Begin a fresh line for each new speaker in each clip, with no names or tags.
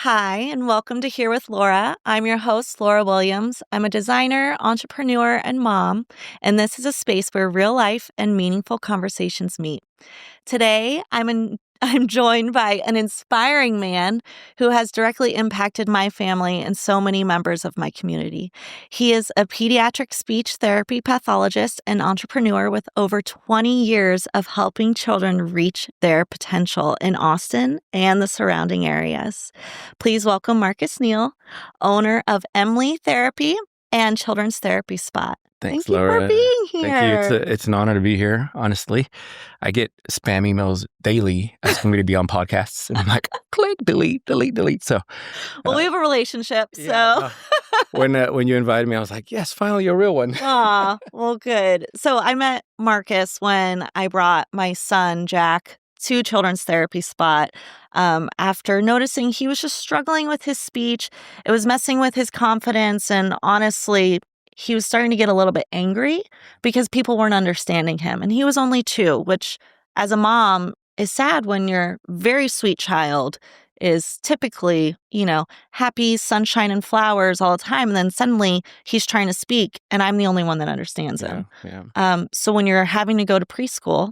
Hi, and welcome to Here with Laura. I'm your host, Laura Williams. I'm a designer, entrepreneur, and mom, and this is a space where real life and meaningful conversations meet. Today, I'm joined by an inspiring man who has directly impacted my family and so many members of my community. He is a pediatric speech therapy pathologist and entrepreneur with over 20 years of helping children reach their potential in Austin and the surrounding areas. Please welcome Marcus Neal, owner of Emily Therapy and Children's Therapy Spot.
Thanks,
Thank you
Laura.
for being here.
Thank you. It's an honor to be here, honestly. I get spam emails daily asking me to be on podcasts, and I'm like, click, delete. So,
well, we have a relationship, so.
Yeah, when you invited me, I was like, yes, finally a real one.
Aw, well, good. So I met Marcus when I brought my son, Jack, to Children's Therapy Spot after noticing he was just struggling with his speech. It was messing with his confidence, and honestly, he was starting to get a little bit angry because people weren't understanding him. And he was only 2, which as a mom is sad when your very sweet child is typically, happy, sunshine and flowers all the time. And then suddenly he's trying to speak and I'm the only one that understands him.
Yeah.
So when you're having to go to preschool,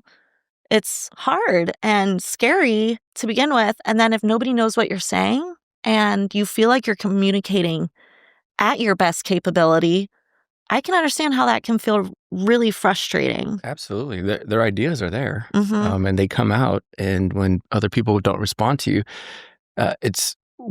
it's hard and scary to begin with. And then if nobody knows what you're saying and you feel like you're communicating at your best capability, I can understand how that can feel really frustrating.
Absolutely. Their ideas are there,
Mm-hmm.
and they come out. And when other people don't respond to you,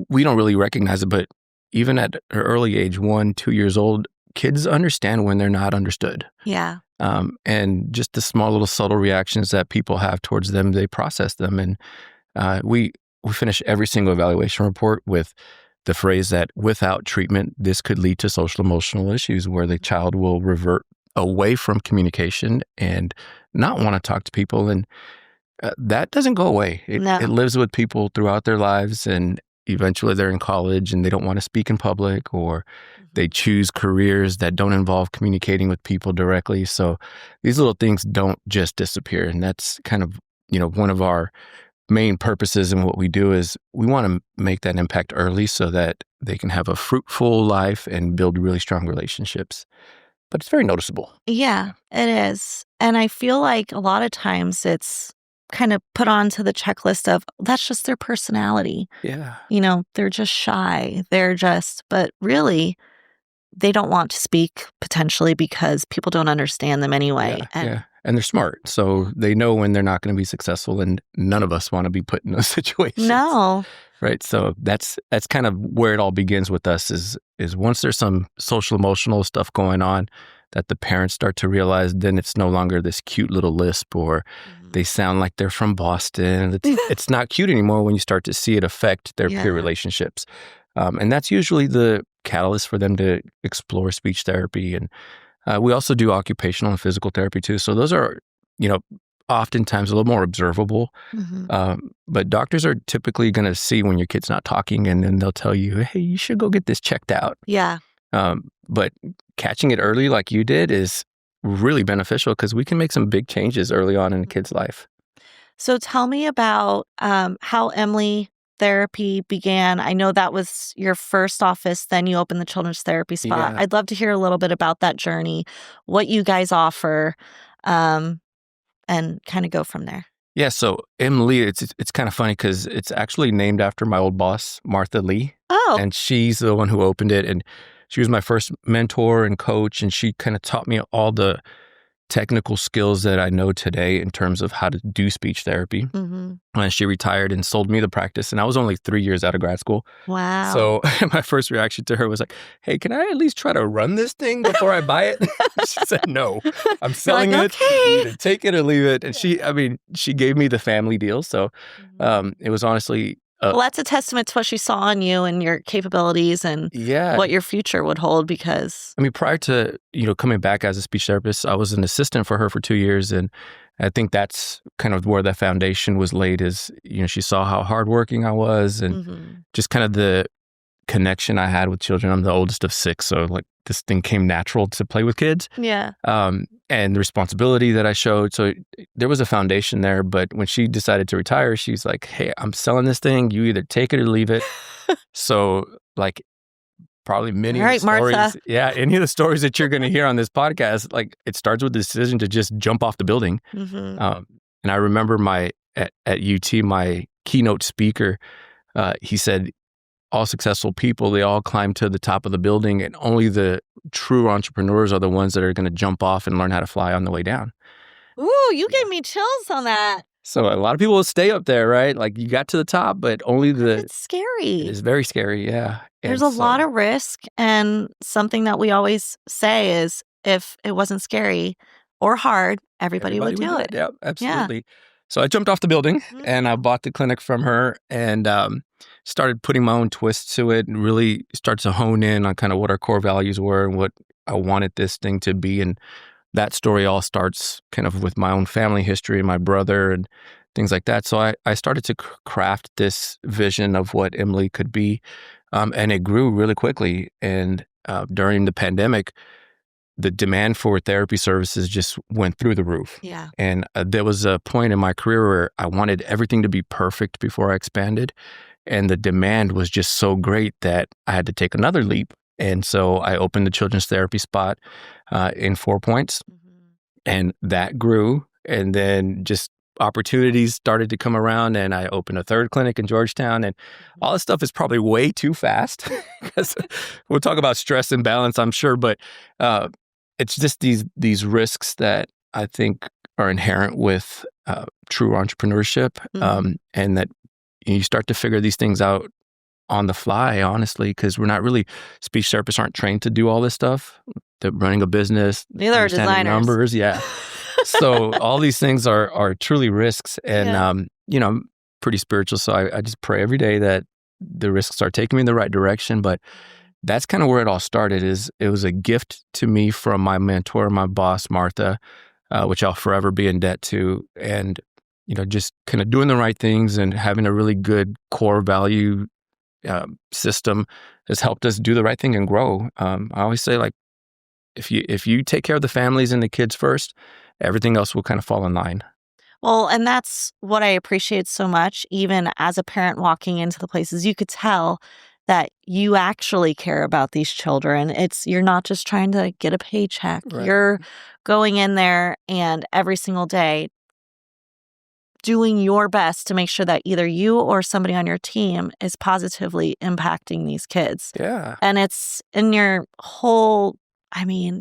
we don't really recognize it. But even at an early age, 1, 2 years old, kids understand when they're not understood.
Yeah.
And just the small little subtle reactions that people have towards them, they process them. And we finish every single evaluation report with the phrase that without treatment, this could lead to social emotional issues where the child will revert away from communication and not want to talk to people. And that doesn't go away. It lives with people throughout their lives. And eventually they're in college and they don't want to speak in public, or they choose careers that don't involve communicating with people directly. So these little things don't just disappear. And that's kind of, one of our main purposes in what we do is we want to make that impact early so that they can have a fruitful life and build really strong relationships. But it's very noticeable.
Yeah, it is. And I feel like a lot of times it's kind of put onto the checklist of that's just their personality.
Yeah.
They're just shy. But really, they don't want to speak potentially because people don't understand them anyway.
Yeah. And they're smart. So they know when they're not going to be successful, and none of us want to be put in those situations.
No.
Right. So that's kind of where it all begins with us is once there's some social emotional stuff going on that the parents start to realize, then it's no longer this cute little lisp or they sound like they're from Boston. It's not cute anymore when you start to see it affect their peer relationships. And that's usually the catalyst for them to explore speech therapy. And we also do occupational and physical therapy too. So those are, oftentimes a little more observable.
Mm-hmm.
But doctors are typically going to see when your kid's not talking, and then they'll tell you, hey, you should go get this checked out.
Yeah.
But catching it early like you did is really beneficial because we can make some big changes early on in a kid's life.
So tell me about how Emily Therapy began. I know that was your first office, then you opened the Children's Therapy Spot.
Yeah.
I'd love to hear a little bit about that journey, what you guys offer, and kind of go from there.
Yeah, so Emily, it's kind of funny because it's actually named after my old boss, Martha Lee.
Oh.
And she's the one who opened it. And she was my first mentor and coach. And she kind of taught me all the technical skills that I know today in terms of how to do speech therapy.
Mm-hmm.
And she retired and sold me the practice. And I was only 3 years out of grad school.
Wow.
So my first reaction to her was like, hey, can I at least try to run this thing before I buy it? She said, no, I'm selling it.
Okay.
You either take it or leave it. And she gave me the family deal. So it was honestly...
well, that's a testament to what she saw in you and your capabilities and what your future would hold because...
prior to, coming back as a speech therapist, I was an assistant for her for 2 years. And I think that's kind of where the foundation was laid is, she saw how hardworking I was and just kind of the connection I had with children. I'm the oldest of 6, so like this thing came natural to play with kids.
Yeah.
And the responsibility that I showed. So there was a foundation there. But when she decided to retire, she's like, hey, I'm selling this thing. You either take it or leave it. So like probably many
All right,
of the stories.
Martha.
Yeah, any of the stories that you're going to hear on this podcast, like it starts with the decision to just jump off the building.
Mm-hmm.
And I remember at UT, my keynote speaker, he said, all successful people, they all climb to the top of the building, and only the true entrepreneurs are the ones that are going to jump off and learn how to fly on the way down.
Ooh, you gave me chills on that.
So a lot of people will stay up there, right? Like you got to the top, but only
It's scary.
It is very scary, yeah.
There's a lot of risk, and something that we always say is if it wasn't scary or hard, everybody would do it.
Yeah, absolutely. Yeah. So I jumped off the building and I bought the clinic from her and started putting my own twists to it and really started to hone in on kind of what our core values were and what I wanted this thing to be. And that story all starts kind of with my own family history and my brother and things like that. So I started to craft this vision of what Emily could be. And it grew really quickly. And during the pandemic, the demand for therapy services just went through the roof.
Yeah.
And there was a point in my career where I wanted everything to be perfect before I expanded. And the demand was just so great that I had to take another leap. And so I opened the children's therapy spot in 4 Points. Mm-hmm. And that grew. And then just opportunities started to come around, and I opened a third clinic in Georgetown, and all this stuff is probably way too fast because we'll talk about stress and balance, I'm sure, but it's just these risks that I think are inherent with true entrepreneurship, and that you start to figure these things out on the fly, honestly, because we're not really, speech therapists aren't trained to do all this stuff. They're running a business.
Neither are designers.
Numbers, yeah. So all these things are truly risks. And, I'm pretty spiritual. So I just pray every day that the risks are taking me in the right direction. But that's kind of where it all started. It was a gift to me from my mentor, my boss, Martha, which I'll forever be in debt to. And, just kind of doing the right things and having a really good core value system has helped us do the right thing and grow. I always say, like, if you take care of the families and the kids first, everything else will kind of fall in line.
Well, and that's what I appreciate so much. Even as a parent walking into the places, you could tell that you actually care about these children. You're not just trying to get a paycheck. Right. You're going in there and every single day doing your best to make sure that either you or somebody on your team is positively impacting these kids.
Yeah.
And it's in your whole,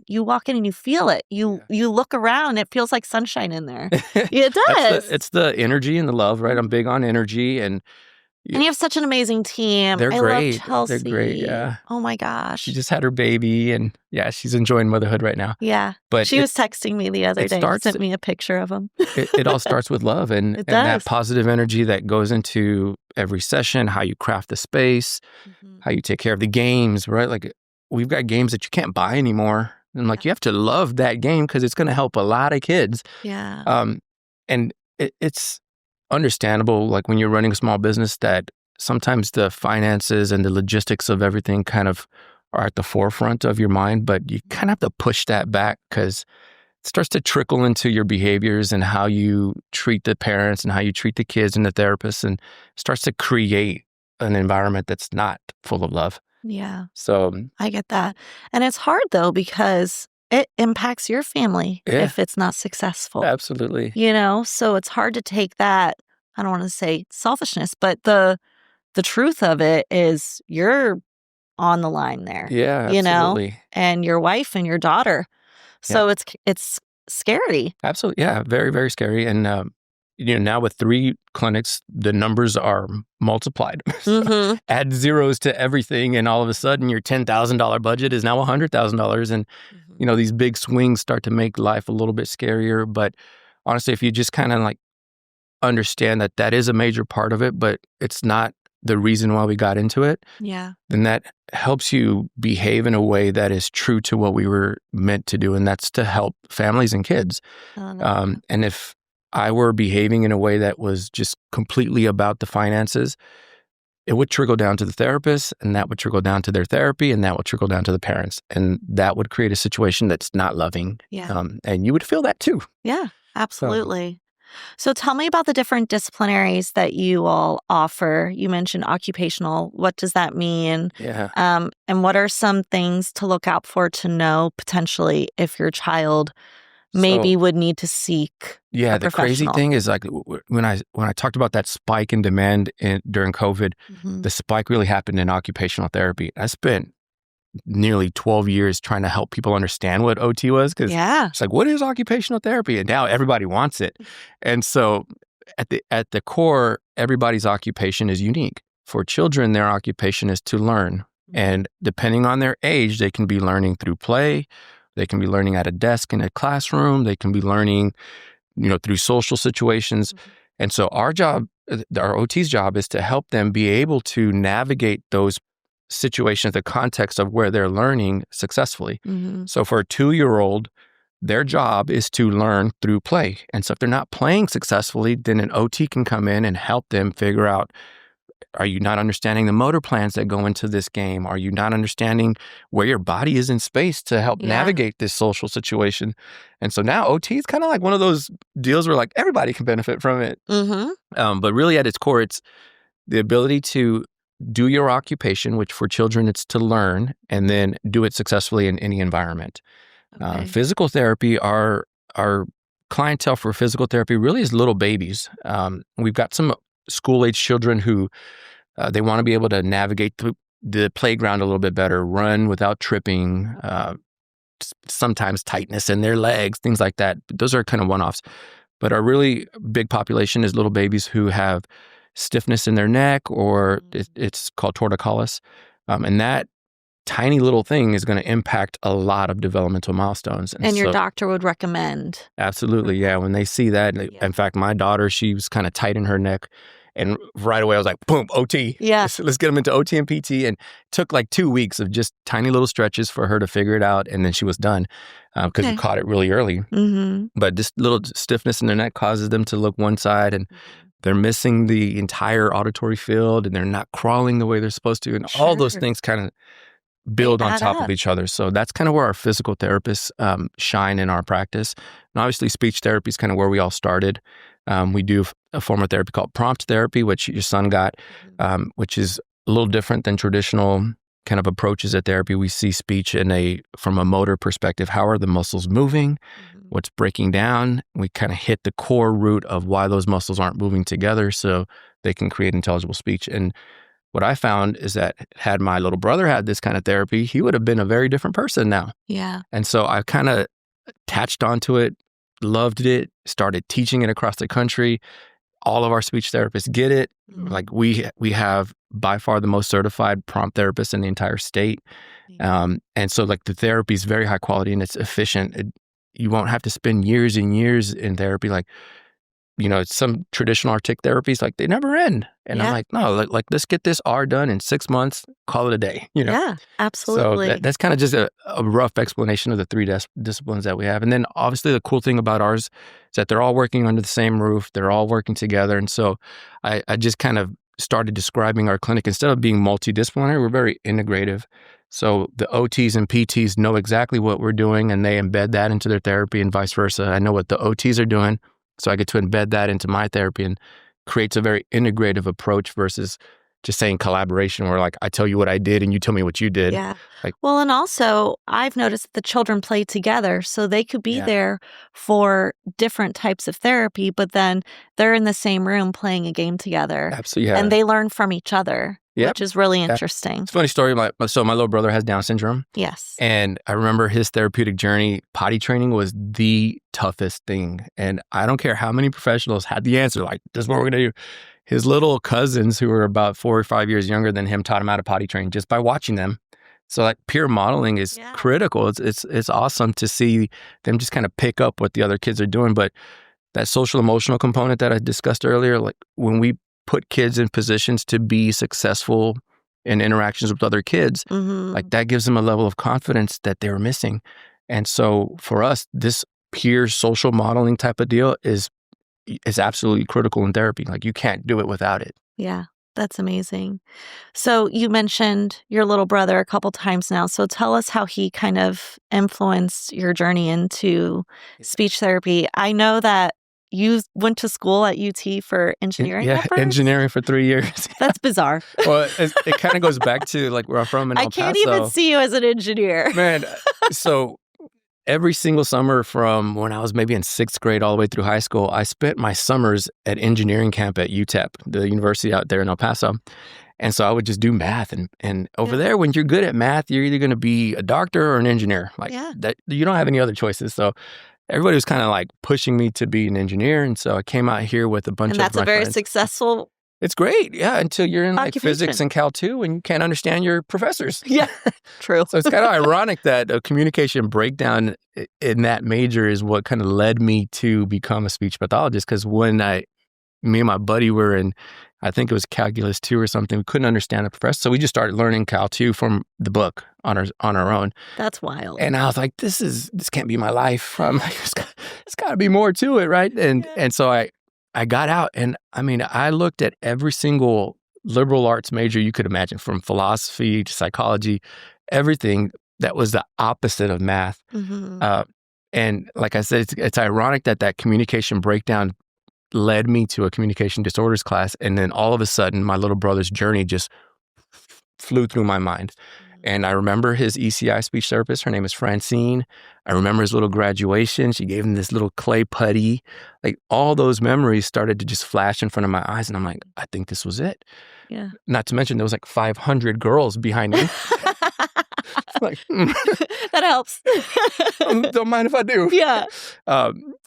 you walk in and you feel it. You look around, it feels like sunshine in there. It does.
It's the energy and the love, right? I'm big on energy. And
you have such an amazing team.
They're great.
Love Chelsea.
They're great, yeah.
Oh my gosh.
She just had her baby and she's enjoying motherhood right now.
Yeah. But she was texting me the other day. She sent me a picture of him.
It all starts with love and that positive energy that goes into every session, how you craft the space, how you take care of the games, right? Like we've got games that you can't buy anymore. And you have to love that game because it's going to help a lot of kids.
Yeah.
And it's understandable, like when you're running a small business, that sometimes the finances and the logistics of everything kind of are at the forefront of your mind, but you kind of have to push that back because it starts to trickle into your behaviors and how you treat the parents and how you treat the kids and the therapists, and starts to create an environment that's not full of love.
Yeah.
So
I get that. And it's hard though, because it impacts your family if it's not successful.
Absolutely.
So it's hard to take that, I don't want to say selfishness, but the truth of it is you're on the line there.
Yeah, absolutely.
And your wife and your daughter. So it's scary.
Absolutely. Yeah, very, very scary. And now with 3 clinics, the numbers are multiplied. So add zeros to everything, and all of a sudden your $10,000 budget is now $100,000. And, these big swings start to make life a little bit scarier. But honestly, if you just kind of understand that is a major part of it, but it's not the reason why we got into it, then that helps you behave in a way that is true to what we were meant to do, and that's to help families and kids. And if I were behaving in a way that was just completely about the finances, it would trickle down to the therapist, and that would trickle down to their therapy, and that would trickle down to the parents. And that would create a situation that's not loving.
Yeah.
And you would feel that too.
Yeah,
So,
absolutely. So tell me about the different disciplinaries that you all offer. You mentioned occupational. What does that mean?
yeah.
And what are some things to look out for to know potentially if your child maybe
So,
would need to seek
yeah,
a
the crazy
professional?
thing is like when I talked about that spike in demand during COVID,
Mhm.
the spike really happened in occupational therapy. I spent nearly 12 years trying to help people understand what OT was, because
Yeah.
it's like, what is occupational therapy? And now everybody wants it. And so at the core, everybody's occupation is unique. For children, their occupation is to learn. And depending on their age, they can be learning through play. They can be learning at a desk in a classroom. They can be learning, through social situations. And so our OT's job is to help them be able to navigate those situations, the context of where they're learning successfully.
Mhm.
So for a 2-year-old, their job is to learn through play. And so if they're not playing successfully, then an OT can come in and help them figure out, are you not understanding the motor plans that go into this game? Are you not understanding where your body is in space to help
Yeah.
navigate this social situation? And so now OT is kind of like one of those deals where like everybody can benefit from it.
Mhm.
But really at its core, it's the ability to do your occupation, which for children, it's to learn, and then do it successfully in any environment.
Okay.
Physical therapy, our clientele for physical therapy really is little babies. We've got some school-age children who they want to be able to navigate through the playground a little bit better, run without tripping, sometimes tightness in their legs, things like that. But those are kind of one-offs. But our really big population is little babies who have stiffness in their neck, or it's called torticollis. And that tiny little thing is going to impact a lot of developmental milestones.
And your
so,
doctor would recommend.
absolutely, yeah. When they see that,
Yeah.
in fact, my daughter, she was kind of tight in her neck. And right away, I was like, boom, OT.
Yeah.
Let's get them into OT and PT. And it took like 2 weeks of just tiny little stretches for her to figure it out. And then she was done because we
Okay.
caught it really early.
Mm-hmm.
But this little stiffness in their neck causes them to look one side, and they're missing the entire auditory field, and they're not crawling the way they're supposed to. And all those
Sure.
things kind of build on
add
top
up.
of each other. So that's kind of where our physical therapists shine in our practice. And obviously, speech therapy is kind of where we all started. We do a form of therapy called prompt therapy, which your son got, which is a little different than traditional kind of approaches at therapy. We see speech from a motor perspective. How are the muscles moving? What's breaking down? We kind of hit the core root of why those muscles aren't moving together so they can create intelligible speech. And what I found is that had my little brother had this kind of therapy, he would have been a very different person now.
Yeah.
And so I kind of attached onto it, loved it, started teaching it across the country. All of our speech therapists get it. Like we have by far the most certified prompt therapists in the entire state. And so like the therapy is very high quality and it's efficient. You won't have to spend years and years in therapy. Like, some traditional artic therapies, like they never end. And I'm
Yeah.
like, no, like let's get this R done in 6 months, call it a day,
Yeah,
So
absolutely.
that's kind of just a rough explanation of the three disciplines that we have. And then obviously the cool thing about ours is that they're all working under the same roof. They're all working together. And so I just kind of started describing our clinic. Instead of being multidisciplinary, we're very integrative. So the OTs and PTs know exactly what we're doing and they embed that into their therapy and vice versa. I know what the OTs are doing, so I get to embed that into my therapy and creates a very integrative approach versus just saying collaboration where like I tell you what I did and you tell me what you did.
Yeah.
Like,
Well, and also I've noticed that the children play together, so they could be
yeah,
there for different types of therapy, but then they're in the same room playing a game together,
absolutely.
and
Yeah.
they learn from each other,
Yep.
which is really
Yeah.
interesting.
It's a funny story. So my little brother has Down syndrome.
Yes.
And I remember his therapeutic journey, potty training was the toughest thing. And I don't care how many professionals had the answer, like, this is what we're going to do. His little cousins who were about 4 or 5 years younger than him taught him how to potty train just by watching them. So like peer modeling is
Yeah.
critical. It's awesome to see them just kind of pick up what the other kids are doing. But that social emotional component that I discussed earlier, like when we put kids in positions to be successful in interactions with other kids, like that gives them a level of confidence that they were missing. And so for us, this peer social modeling type of deal is absolutely critical in therapy. Like you can't do it without it.
Yeah. That's amazing. So you mentioned your little brother a couple times now. So tell us how he kind of influenced your journey into speech therapy. I know that you went to school at UT for engineering
Yeah,
at first.
engineering for 3 years.
That's bizarre.
Well, it kind of goes back to like where I'm from in
I
El
can't even
Paso.
see you as an engineer.
Man, so every single summer from when I was maybe in 6th grade all the way through high school, I spent my summers at engineering camp at UTEP, the university out there in El Paso. And so I would just do math. And over there, when you're good at math, you're either going to be a doctor or an engineer. Like that, you don't have any other choices. So everybody was kind of like pushing me to be an engineer. And so I came out here with a bunch of my friends.
And that's a very successful.
It's great, yeah, until you're in like
occupation.
physics and Cal 2 and you can't understand your professors.
Yeah, true.
So it's kind of ironic that a communication breakdown in that major is what kind of led me to become a speech pathologist. Because when me and my buddy were in, I think it was Calculus 2 or something, we couldn't understand the professor. So we just started learning Cal 2 from the book on our own.
That's wild.
And I was like, this can't be my life. I'm like, there's got to be more to it, right? And so I got out, and I mean, I looked at every single liberal arts major you could imagine, from philosophy to psychology, everything that was the opposite of math.
Mm-hmm.
And like I said, it's ironic that communication breakdown led me to a communication disorders class, and then all of a sudden, my little brother's journey just flew through my mind. And I remember his ECI speech therapist. Her name is Francine. I remember his little graduation. She gave him this little clay putty. Like, all those memories started to just flash in front of my eyes. And I'm like, I think this was it.
Yeah.
Not to mention there was like 500 girls behind me. Like,
that helps.
Don't mind if I do.
Yeah.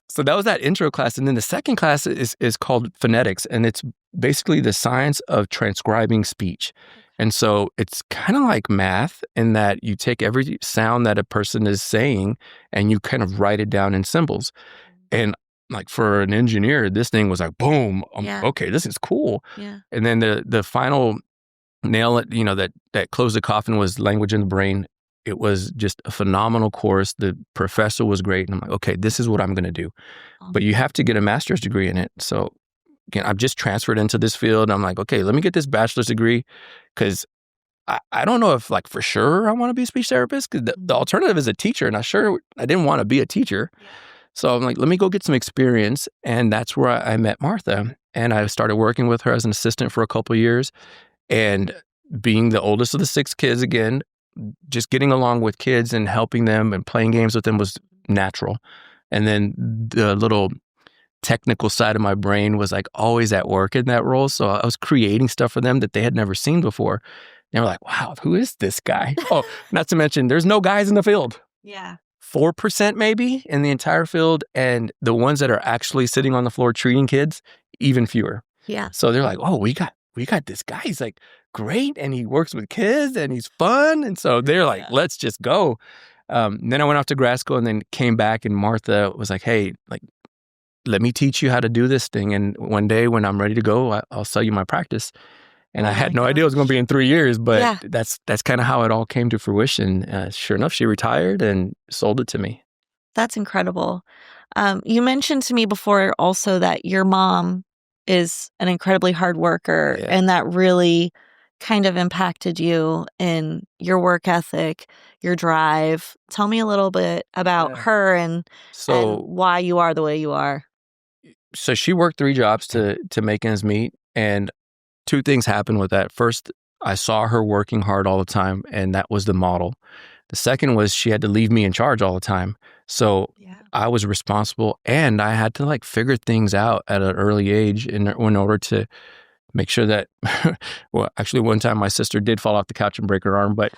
So that was that intro class. And then the second class is called phonetics. And it's basically the science of transcribing speech. And so it's kind of like math in that you take every sound that a person is saying and you kind of write it down in symbols. And like for an engineer, this thing was like, boom, okay, this is cool.
Yeah.
And then the final nail, that closed the coffin was language in the brain. It was just a phenomenal course. The professor was great. And I'm like, okay, this is what I'm going to do. But you have to get a master's degree in it. So again, I've just transferred into this field. I'm like, okay, let me get this bachelor's degree, because I don't know if like for sure I want to be a speech therapist, because the alternative is a teacher, and I didn't want to be a teacher. Yeah. So I'm like, let me go get some experience. And that's where I met Martha. And I started working with her as an assistant for a couple of years. And being the oldest of the 6 kids, again, just getting along with kids and helping them and playing games with them was natural. And then the little technical side of my brain was like always at work in that role. So I was creating stuff for them that they had never seen before. They were like, wow, who is this guy? Oh, not to mention there's no guys in the field.
Yeah.
4% maybe in the entire field. And the ones that are actually sitting on the floor treating kids, even fewer.
Yeah.
So they're like, oh, we got this guy. He's like great. And he works with kids and he's fun. And so they're like, let's just go. Then I went off to grad school and then came back, and Martha was like, hey, like, let me teach you how to do this thing. And one day when I'm ready to go, I'll sell you my practice. And I had no idea it was going to be in 3 years, but that's kind of how it all came to fruition. Sure enough, she retired and sold it to me.
That's incredible. You mentioned to me before also that your mom is an incredibly hard worker, and that really kind of impacted you in your work ethic, your drive. Tell me a little bit about her and why you are the way you are.
So she worked 3 jobs to make ends meet, and 2 things happened with that. First, I saw her working hard all the time, and that was the model. The second was she had to leave me in charge all the time. So I was responsible, and I had to like figure things out at an early age in order to make sure that, well, actually one time my sister did fall off the couch and break her arm, but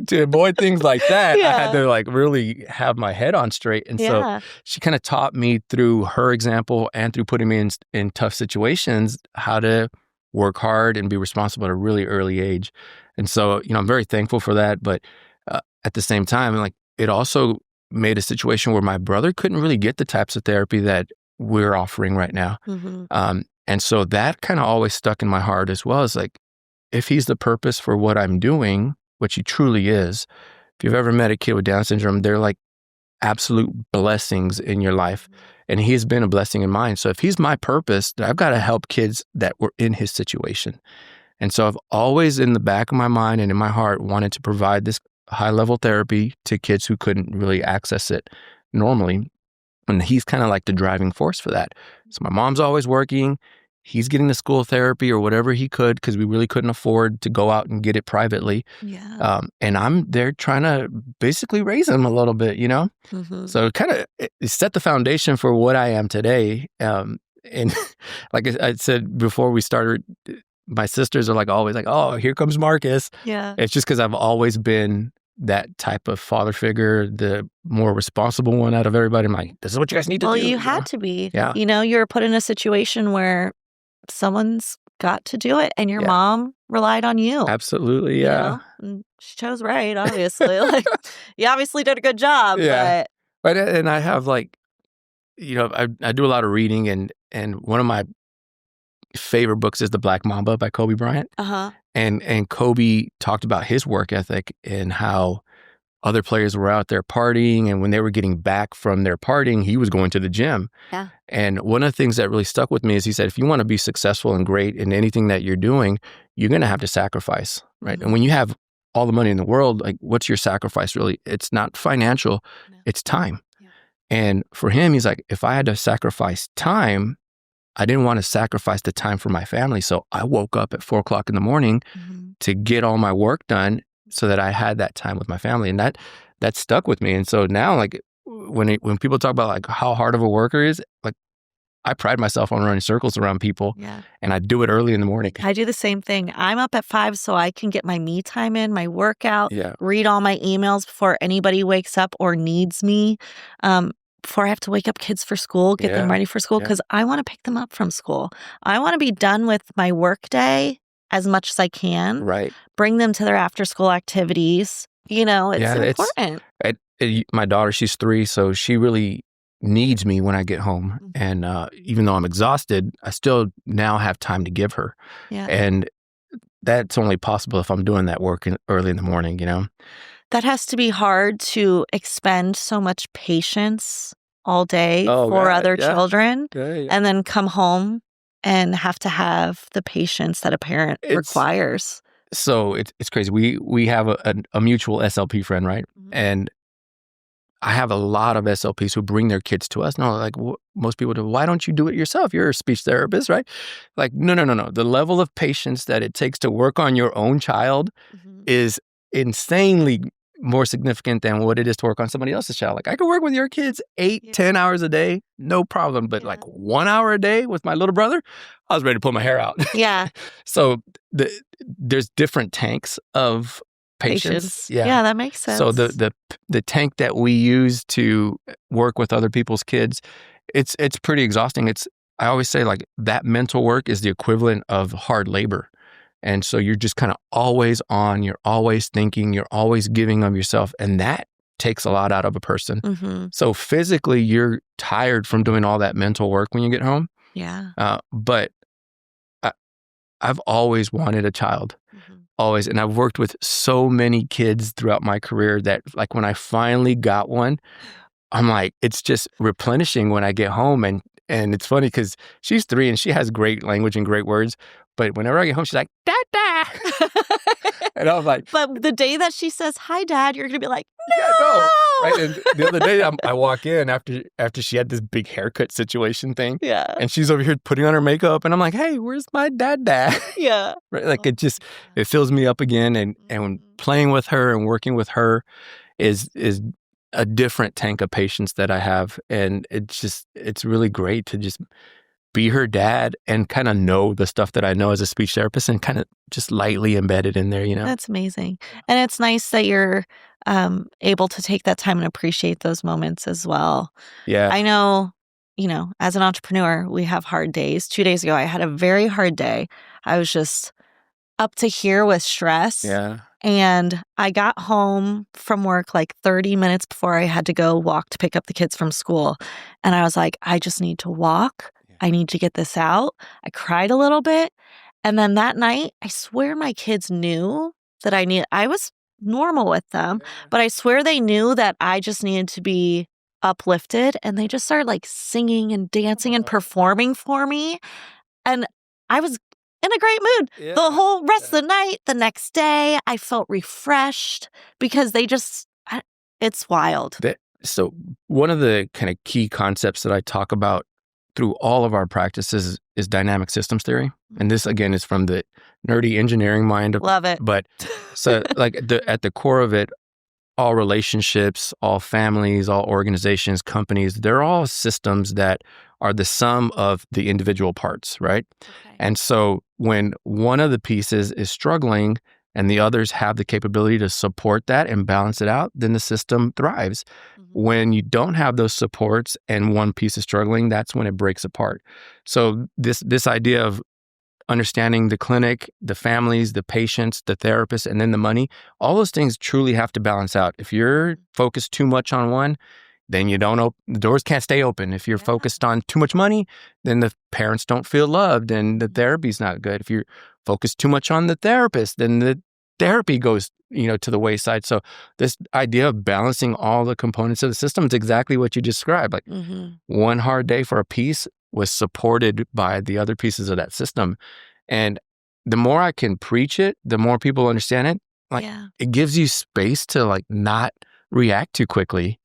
to avoid things like that, I had to like really have my head on straight. And so she kind of taught me through her example and through putting me in tough situations how to work hard and be responsible at a really early age. And so, I'm very thankful for that. But at the same time, like, it also made a situation where my brother couldn't really get the types of therapy that we're offering right now. Mm-hmm. And so that kind of always stuck in my heart as well, as like, if he's the purpose for what I'm doing, which he truly is. If you've ever met a kid with Down syndrome, they're like absolute blessings in your life. And he has been a blessing in mine. So if he's my purpose, then I've got to help kids that were in his situation. And so I've always in the back of my mind and in my heart wanted to provide this high-level therapy to kids who couldn't really access it normally. And he's kind of like the driving force for that. So my mom's always working. He's getting the school therapy or whatever he could because we really couldn't afford to go out and get it privately.
Yeah.
And I'm there trying to basically raise him a little bit, you know?
Mm-hmm.
So kind of set the foundation for what I am today. And like I said before we started, my sisters are like always like, oh, here comes Marcus.
Yeah.
It's just because I've always been that type of father figure, the more responsible one out of everybody. I'm like, this is what you guys need to do.
Well, you had to be.
Yeah.
You know, you were put in a situation where someone's got to do it, and your mom relied on you.
Absolutely, yeah.
You know? And she chose right, obviously. Like, you obviously did a good job,
But and I have like, you know, I do a lot of reading, and one of my favorite books is The Black Mamba by Kobe Bryant.
Uh-huh.
And Kobe talked about his work ethic and how other players were out there partying, and when they were getting back from their partying, he was going to the gym.
Yeah.
And one of the things that really stuck with me is he said, if you want to be successful and great in anything that you're doing, you're going to have to sacrifice, right?
Mm-hmm.
And when you have all the money in the world, like, what's your sacrifice really? It's not financial, it's time. Yeah. And for him, he's like, if I had to sacrifice time, I didn't want to sacrifice the time for my family. So I woke up at 4 o'clock in the morning to get all my work done so that I had that time with my family. And that stuck with me. And so now, like, when people talk about like how hard of a worker is, like, I pride myself on running circles around people, and I do it early in the morning.
I do the same thing. I'm up at 5 so I can get my me time in, my workout, read all my emails before anybody wakes up or needs me. Before I have to wake up kids for school, get them ready for school, because I want to pick them up from school. I want to be done with my work day as much as I can.
Right.
Bring them to their after-school activities. You know, it's important.
My daughter, she's 3, so she really needs me when I get home. And even though I'm exhausted, I still now have time to give her. Yeah. And that's only possible if I'm doing that work early in the morning, you know?
That has to be hard to expend so much patience all day for other children and then come home and have to have the patience that a parent requires.
So it's crazy. We have a mutual SLP friend, right? And I have a lot of SLPs who bring their kids to us. No, like most people do, why don't you do it yourself? You're a speech therapist, right? Like, no. The level of patience that it takes to work on your own child is insanely more significant than what it is to work on somebody else's child. Like, I could work with your kids 8-10 hours a day, no problem. But like 1 hour a day with my little brother, I was ready to pull my hair out. Yeah. So there's different tanks of patience.
Yeah, that makes sense.
So the tank that we use to work with other people's kids, it's pretty exhausting. I always say, like, that mental work is the equivalent of hard labor. And so you're just kind of always on, you're always thinking, you're always giving of yourself. And that takes a lot out of a person. So physically, you're tired from doing all that mental work when you get home. Yeah. But I've always wanted a child. Always. And I've worked with so many kids throughout my career that, like, when I finally got one, I'm like, it's just replenishing when I get home. And it's funny because she's 3 and she has great language and great words. But whenever I get home, she's like, Dada. And I was like,
but the day that she says, hi, Dad, you're going to be like, no.
Yeah, no. Right. And the other day I walk in after she had this big haircut situation thing. Yeah. And she's over here putting on her makeup. And I'm like, hey, where's my dad? Yeah. Right. Like, it fills me up again. And playing with her and working with her is a different tank of patience that I have. And it's really great to just be her dad and kind of know the stuff that I know as a speech therapist and kind of just lightly embedded in there, you know?
That's amazing. And it's nice that you're able to take that time and appreciate those moments as well. Yeah. I know, you know, as an entrepreneur, we have hard days. 2 days ago, I had a very hard day. I was just up to here with stress. Yeah. And I got home from work like 30 minutes before I had to go walk to pick up the kids from school. And I was like, I just need to walk. I need to get this out. I cried a little bit. And then that night, I swear my kids knew that I was normal with them, but I swear they knew that I just needed to be uplifted, and they just started like singing and dancing and performing for me. And I was in a great mood the whole rest of the night. The next day, I felt refreshed because it's wild.
So one of the kind of key concepts that I talk about through all of our practices is dynamic systems theory. And this, again, is from the nerdy engineering mind.
Love it.
But so like at the core of it, all relationships, all families, all organizations, companies, they're all systems that are the sum of the individual parts, right?
Okay.
And so when one of the pieces is struggling and the others have the capability to support that and balance it out, then the system thrives. When you don't have those supports and one piece is struggling, that's when it breaks apart. So this idea of understanding the clinic, the families, the patients, the therapists, and then the money, all those things truly have to balance out. If you're focused too much on one, then the doors can't stay open. If you're focused on too much money, then the parents don't feel loved and the therapy's not good. If you're focused too much on the therapist, then the therapy goes, to the wayside. So this idea of balancing all the components of the system is exactly what you described. Like one hard day for a piece was supported by the other pieces of that system. And the more I can preach it, the more people understand it. Like it gives you space to like not react too quickly.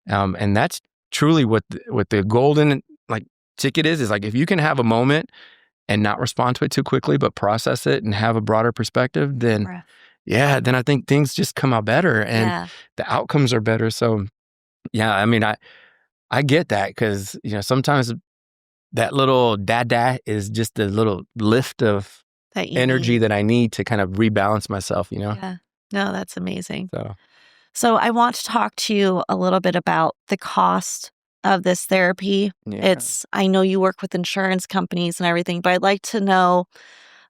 And that's truly what the golden like ticket is like if you can have a moment and not respond to it too quickly, but process it and have a broader perspective, then then I think things just come out better and the outcomes are better. So I mean, I get that because, sometimes that little dada is just a little lift of energy that I need to kind of rebalance myself,
Yeah. No, that's amazing. So I want to talk to you a little bit about the cost of this therapy. I know you work with insurance companies and everything, but I'd like to know,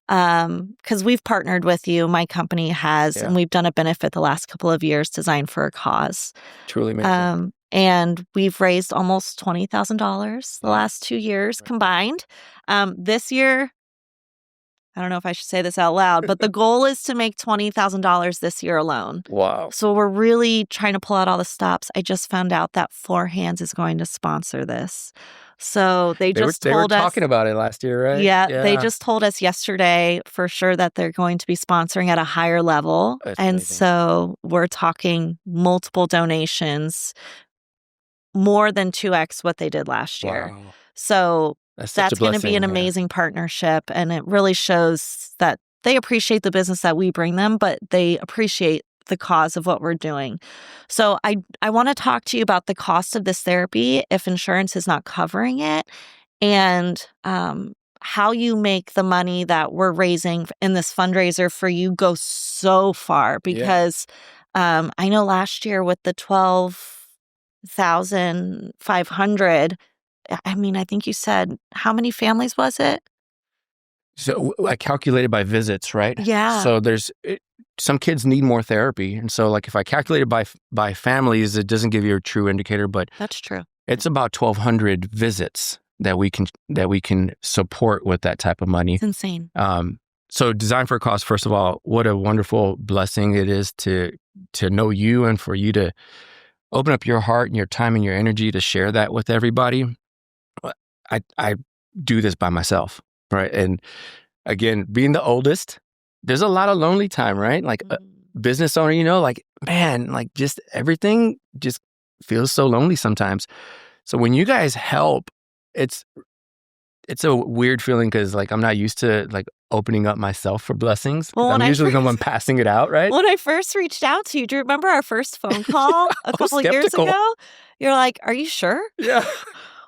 because we've partnered with you, my company has, and we've done a benefit the last couple of years, Design for a Cause.
Truly amazing.
And we've raised almost $20,000 the last 2 years combined. This year, I don't know if I should say this out loud, but the goal is to make $20,000 this year alone.
Wow.
So we're really trying to pull out all the stops. I just found out that Four Hands is going to sponsor this. So they were
talking about it last year, right?
Yeah, they just told us yesterday for sure that they're going to be sponsoring at a higher level.
That's
and
amazing.
So we're talking multiple donations, more than 2x what they did last year.
Wow.
So
that's
going to be an amazing partnership. And it really shows that they appreciate the business that we bring them, but they appreciate the cause of what we're doing. So I want to talk to you about the cost of this therapy if insurance is not covering it, and how you make the money that we're raising in this fundraiser for you go so far. Because I know last year with the 12,500, I mean, I think you said, how many families was it?
So I calculated by visits, right?
Yeah.
So some kids need more therapy. And so like if I calculate it by families, it doesn't give you a true indicator, but
that's true.
It's about 1,200 visits that we can support with that type of money.
It's insane.
So Design for a Cause, first of all, what a wonderful blessing it is to know you and for you to open up your heart and your time and your energy to share that with everybody. I do this by myself, right? And again, being the oldest, there's a lot of lonely time, right? Like a business owner, like, man, like just everything just feels so lonely sometimes. So when you guys help, it's a weird feeling because like I'm not used to like opening up myself for blessings. Well, I'm usually the one passing it out, right?
When I first reached out to you, do you remember our first phone call a couple of years ago? You're like, "Are you sure?"
Yeah.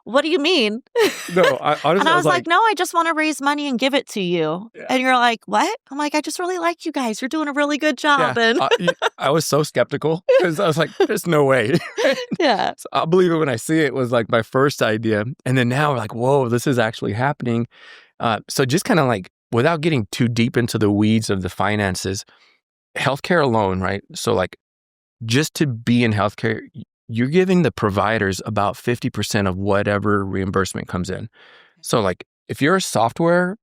What do you mean?
No, honestly,
and I was like, no, I just want to raise money and give it to you.
Yeah.
And you're like, what? I'm like, I just really like you guys. You're doing a really good job.
Yeah.
And
I was so skeptical because I was like, there's no way.
Yeah.
So I'll believe it when I see it was like my first idea. And then now we're like, whoa, this is actually happening. So just kind of like, without getting too deep into the weeds of the finances, healthcare alone, right? So like just to be in healthcare, you're giving the providers about 50% of whatever reimbursement comes in. So like if you're a software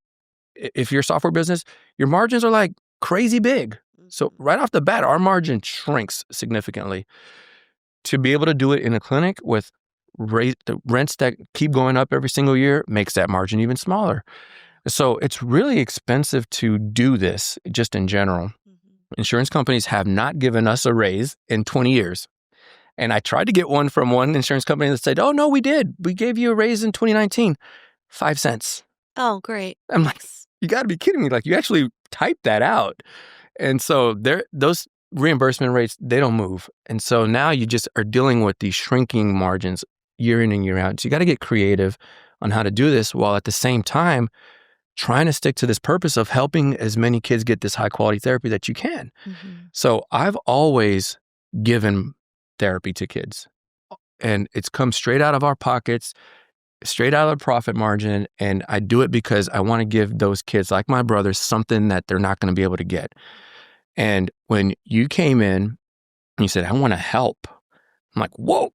business, your margins are like crazy big. So right off the bat, our margin shrinks significantly. To be able to do it in a clinic with the rents that keep going up every single year makes that margin even smaller. So it's really expensive to do this just in general. Mm-hmm. Insurance companies have not given us a raise in 20 years. And I tried to get one from one insurance company that said, oh, no, we did. We gave you a raise in 2019, 5 cents.
Oh, great.
I'm like, you got to be kidding me. Like, you actually typed that out. And so those reimbursement rates, they don't move. And so now you just are dealing with these shrinking margins year in and year out. So you got to get creative on how to do this while at the same time trying to stick to this purpose of helping as many kids get this high quality therapy that you can. Mm-hmm. So I've always given therapy to kids, and it's come straight out of our pockets, straight out of the profit margin. And I do it because I want to give those kids, like my brothers, something that they're not going to be able to get. And when you came in and you said, I want to help, I'm like, whoa.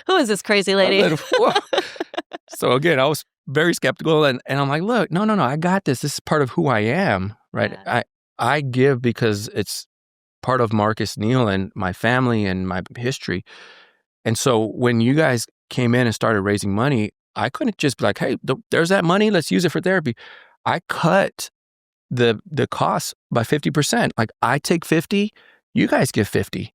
Who is this crazy lady?
So again, I was very skeptical, and I'm like, look, no, I got this. This is part of who I am, right? Yeah. I give because it's part of Marcus Neal and my family and my history. And so when you guys came in and started raising money, I couldn't just be like, hey, there's that money, let's use it for therapy. I cut the costs by 50%. Like, I take 50, you guys give 50.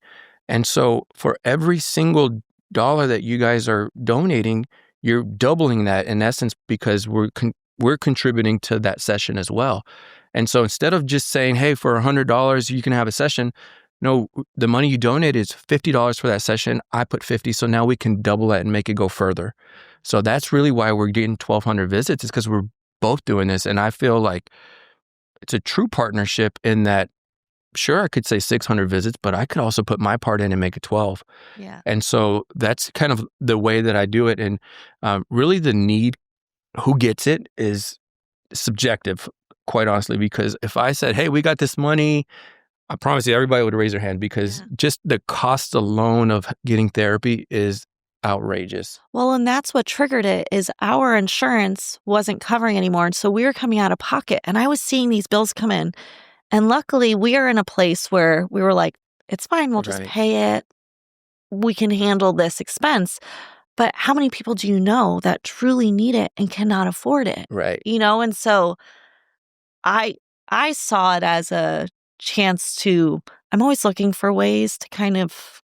And so for every single dollar that you guys are donating, you're doubling that in essence, because we're contributing to that session as well. And so instead of just saying, hey, for $100, you can have a session, no, the money you donate is $50 for that session. I put 50. So now we can double that and make it go further. So that's really why we're getting 1,200 visits, is because we're both doing this. And I feel like it's a true partnership in that, sure, I could say 600 visits, but I could also put my part in and make it 12. Yeah. And so that's kind of the way that I do it. And really the need, who gets it, is subjective, quite honestly, because if I said, hey, we got this money, I promise you everybody would raise their hand, because just the cost alone of getting therapy is outrageous.
Well, and that's what triggered it, is our insurance wasn't covering anymore. And so we were coming out of pocket, and I was seeing these bills come in. And luckily, we are in a place where we were like, it's fine, we'll just pay it. We can handle this expense. But how many people do you know that truly need it and cannot afford it?
Right.
And so I saw it as a chance to, I'm always looking for ways to kind of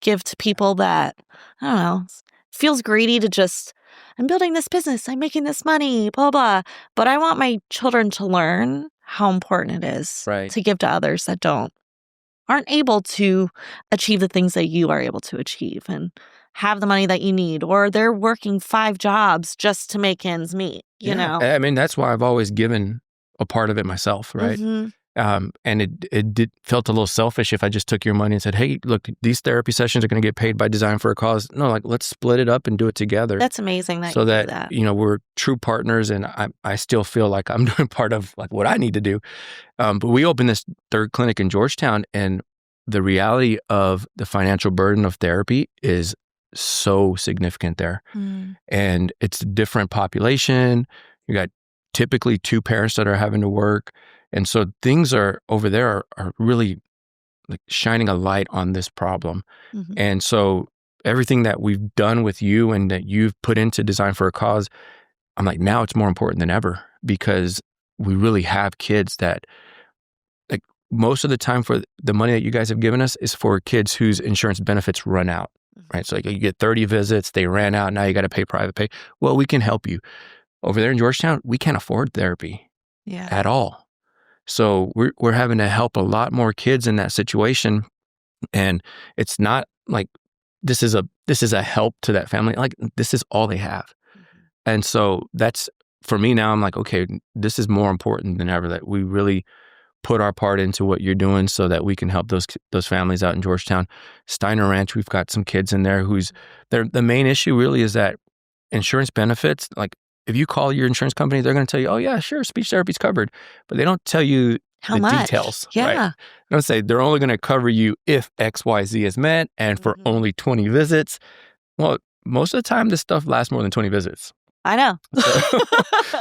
give to people that, I don't know, feels greedy to just, I'm building this business, I'm making this money, blah, blah. But I want my children to learn how important it is to give to others that aren't able to achieve the things that you are able to achieve and have the money that you need, or they're working 5 jobs just to make ends meet, you know?
I mean, that's why I've always given a part of it myself, right? Mm-hmm. And it felt a little selfish if I just took your money and said, hey, look, these therapy sessions are going to get paid by Design for a Cause. No, like, let's split it up and do it together.
That's amazing that
so
you
that,
do that.
We're true partners, and I still feel like I'm doing part of like what I need to do. But we opened this 3rd clinic in Georgetown, and the reality of the financial burden of therapy is so significant there. Mm. And it's a different population. You got typically 2 parents that are having to work. And so things are over there are really like shining a light on this problem. Mm-hmm. And so everything that we've done with you and that you've put into Design for a Cause, I'm like, now it's more important than ever, because we really have kids that, like, most of the time for the money that you guys have given us is for kids whose insurance benefits run out, right? So like, you get 30 visits, they ran out, now you got to pay private pay. Well, we can help you. Over there in Georgetown, we can't afford therapy at all. So we're having to help a lot more kids in that situation. And it's not like this is a help to that family. Like, this is all they have. Mm-hmm. And so that's, for me now, I'm like, okay, this is more important than ever, that we really put our part into what you're doing so that we can help those families out in Georgetown. Steiner Ranch, we've got some kids in there the main issue really is that insurance benefits, like, if you call your insurance company, they're going to tell you, oh yeah, sure, speech therapy's covered. But they don't tell you
how much
details.
Yeah.
Right? They don't say they're only going to cover you if XYZ is met and for only 20 visits. Well, most of the time, this stuff lasts more than 20 visits.
I know.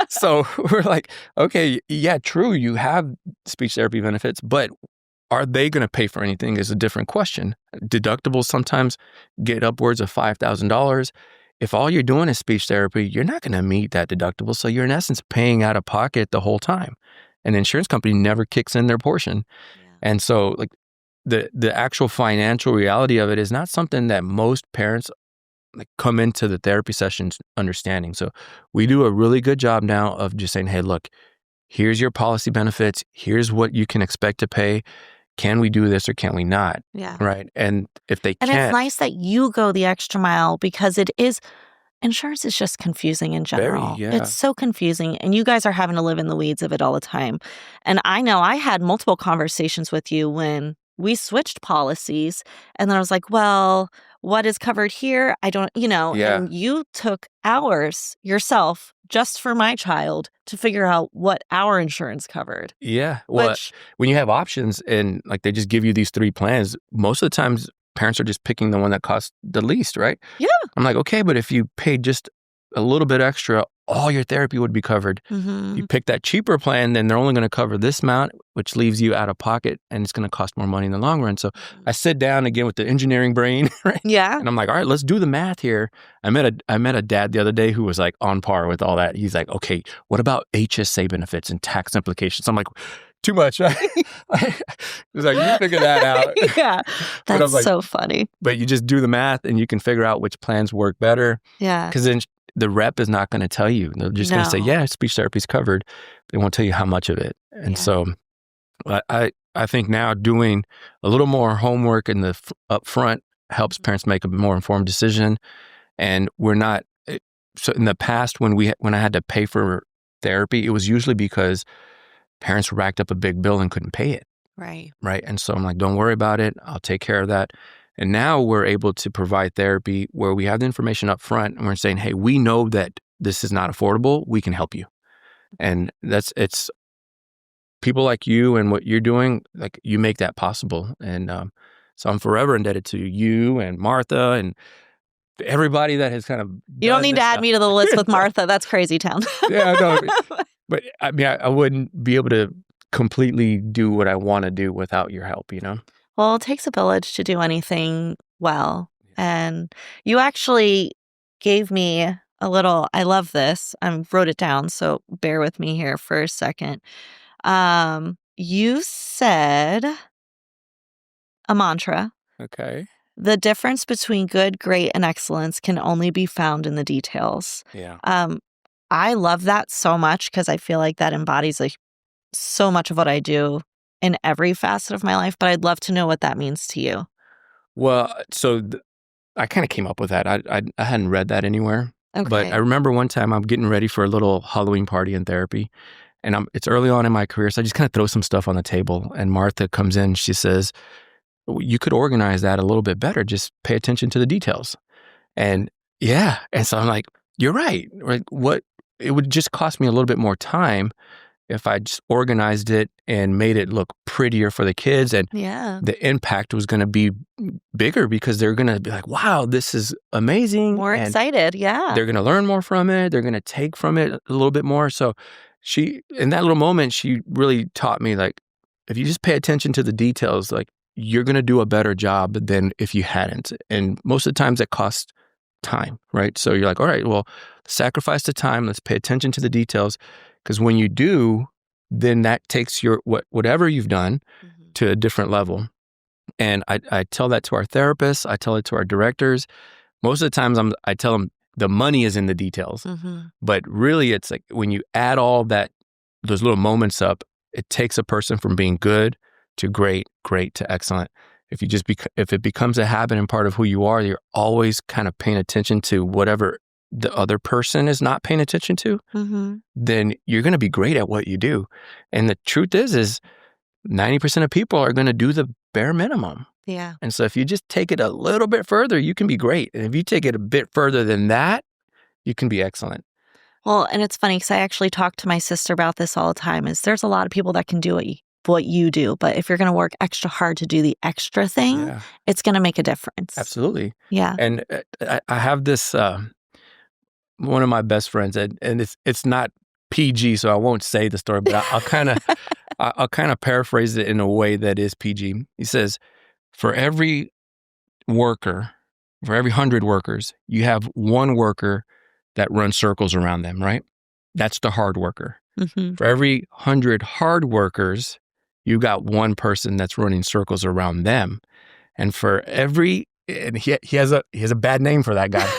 So we're like, okay, yeah, true, you have speech therapy benefits, but are they going to pay for anything is a different question. Deductibles sometimes get upwards of $5,000. If all you're doing is speech therapy, you're not going to meet that deductible. So you're in essence paying out of pocket the whole time. And the insurance company never kicks in their portion.
Yeah.
And so like the actual financial reality of it is not something that most parents like come into the therapy sessions understanding. So we do a really good job now of just saying, hey, look, here's your policy benefits. Here's what you can expect to pay. Can we do this or can we not?
Yeah.
Right. And if they
And
can't.
it's nice that you go the extra mile because insurance is just confusing in general.
Yeah.
It's so confusing. And you guys are having to live in the weeds of it all the time. And I know I had multiple conversations with you when we switched policies. And then I was like, well, what is covered here? I don't,
Yeah.
and you took hours yourself just for my child to figure out what our insurance covered.
Yeah. Well,
Which,
when you have options and like they just give you these 3 plans, most of the times parents are just picking the one that costs the least, right?
yeah.
I'm like, okay, but if you paid just a little bit extra, all your therapy would be covered.
Mm-hmm.
You pick that cheaper plan, then they're only going to cover this amount, which leaves you out of pocket, and it's going to cost more money in the long run. So I sit down again with the engineering brain, right?
Yeah.
And I'm like, all right, let's do the math here. I met a dad the other day who was like on par with all that. He's like, okay, what about HSA benefits and tax implications? I'm like, too much, right? He's like, you figure that out.
Yeah.
But I
That's
was like,
so funny.
but you just do the math and you can figure out which plans work better.
Yeah.
Because then the rep is not going to tell you. They're just going to say,
No.
yeah, speech therapy is covered. They won't tell you how much of it. And
Yeah.
so I think now doing a little more homework in the up front helps parents make a more informed decision. And we're not, so in the past when I had to pay for therapy, it was usually because parents racked up a big bill and couldn't pay it.
Right.
Right. And so I'm like, don't worry about it. I'll take care of that. And now we're able to provide therapy where we have the information up front and we're saying, hey, we know that this is not affordable. We can help you. And it's people like you and what you're doing, like you make that possible. And so I'm forever indebted to you and Martha and everybody that has kind of.
You don't need to add me to the list with Martha. That's crazy town.
Yeah, no. But I mean, I wouldn't be able to completely do what I want to do without your help,
Well, it takes a village to do anything well. And you actually gave me a little, I love this. I wrote it down, so bear with me here for a second. You said a mantra.
Okay.
The difference between good, great, and excellence can only be found in the details.
Yeah.
I love that so much because I feel like that embodies so much of what I do in every facet of my life, but I'd love to know what that means to you.
Well, so I kind of came up with that. I hadn't read that anywhere.
Okay.
But I remember one time I'm getting ready for a little Halloween party in therapy. And it's early on in my career, so I just kind of throw some stuff on the table. And Martha comes in, she says, you could organize that a little bit better. Just pay attention to the details. And yeah. And so I'm like, you're right. Like it would just cost me a little bit more time if I just organized it and made it look prettier for the kids. And
yeah,
the impact was going to be bigger because they're going to be like, wow, this is amazing.
More
and
excited. Yeah.
they're going to learn more from it. They're going to take from it a little bit more. So in that little moment, she really taught me, like, if you just pay attention to the details, like, you're going to do a better job than if you hadn't. And most of the times it costs time, right? So you're like, all right, well, sacrifice the time. Let's pay attention to the details. Because when you do, then that takes your whatever you've done to a different level. And I tell that to our therapists. I tell it to our directors. Most of the times I tell them the money is in the details. But really, it's like when you add all those little moments up, it takes a person from being good to great, great to excellent. If it becomes a habit and part of who you are, you're always kind of paying attention to whatever the other person is not paying attention to, then you're going to be great at what you do. And the truth is 90% of people are going to do the bare minimum.
Yeah.
And so if you just take it a little bit further, you can be great. And if you take it a bit further than that, you can be excellent.
Well, and it's funny because I actually talk to my sister about this all the time, is there's a lot of people that can do what you do. But if you're going to work extra hard to do the extra thing, it's going to make a difference.
Absolutely.
Yeah.
And I have this, one of my best friends, and it's not PG, so I won't say the story, but I'll kind of paraphrase it in a way that is PG. He says, for every worker, for every 100 workers, you have one worker that runs circles around them, right? That's the hard worker.
Mm-hmm.
For every 100 hard workers, you got one person that's running circles around them. And for every, and he has a bad name for that guy.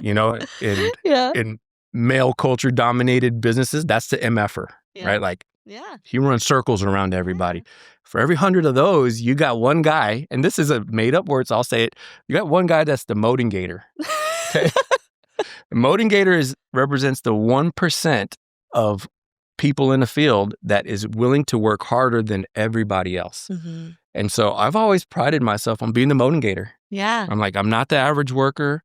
You know, in male culture dominated businesses, that's the MFer, right? Like, he runs circles around everybody. For every 100 of those, you got one guy, and this is a made up word, so I'll say it. You got one guy that's the motivator. Okay. The motivator represents the 1% of people in the field that is willing to work harder than everybody else.
Mm-hmm.
And so I've always prided myself on being the motivator.
Yeah.
I'm like, I'm not the average worker.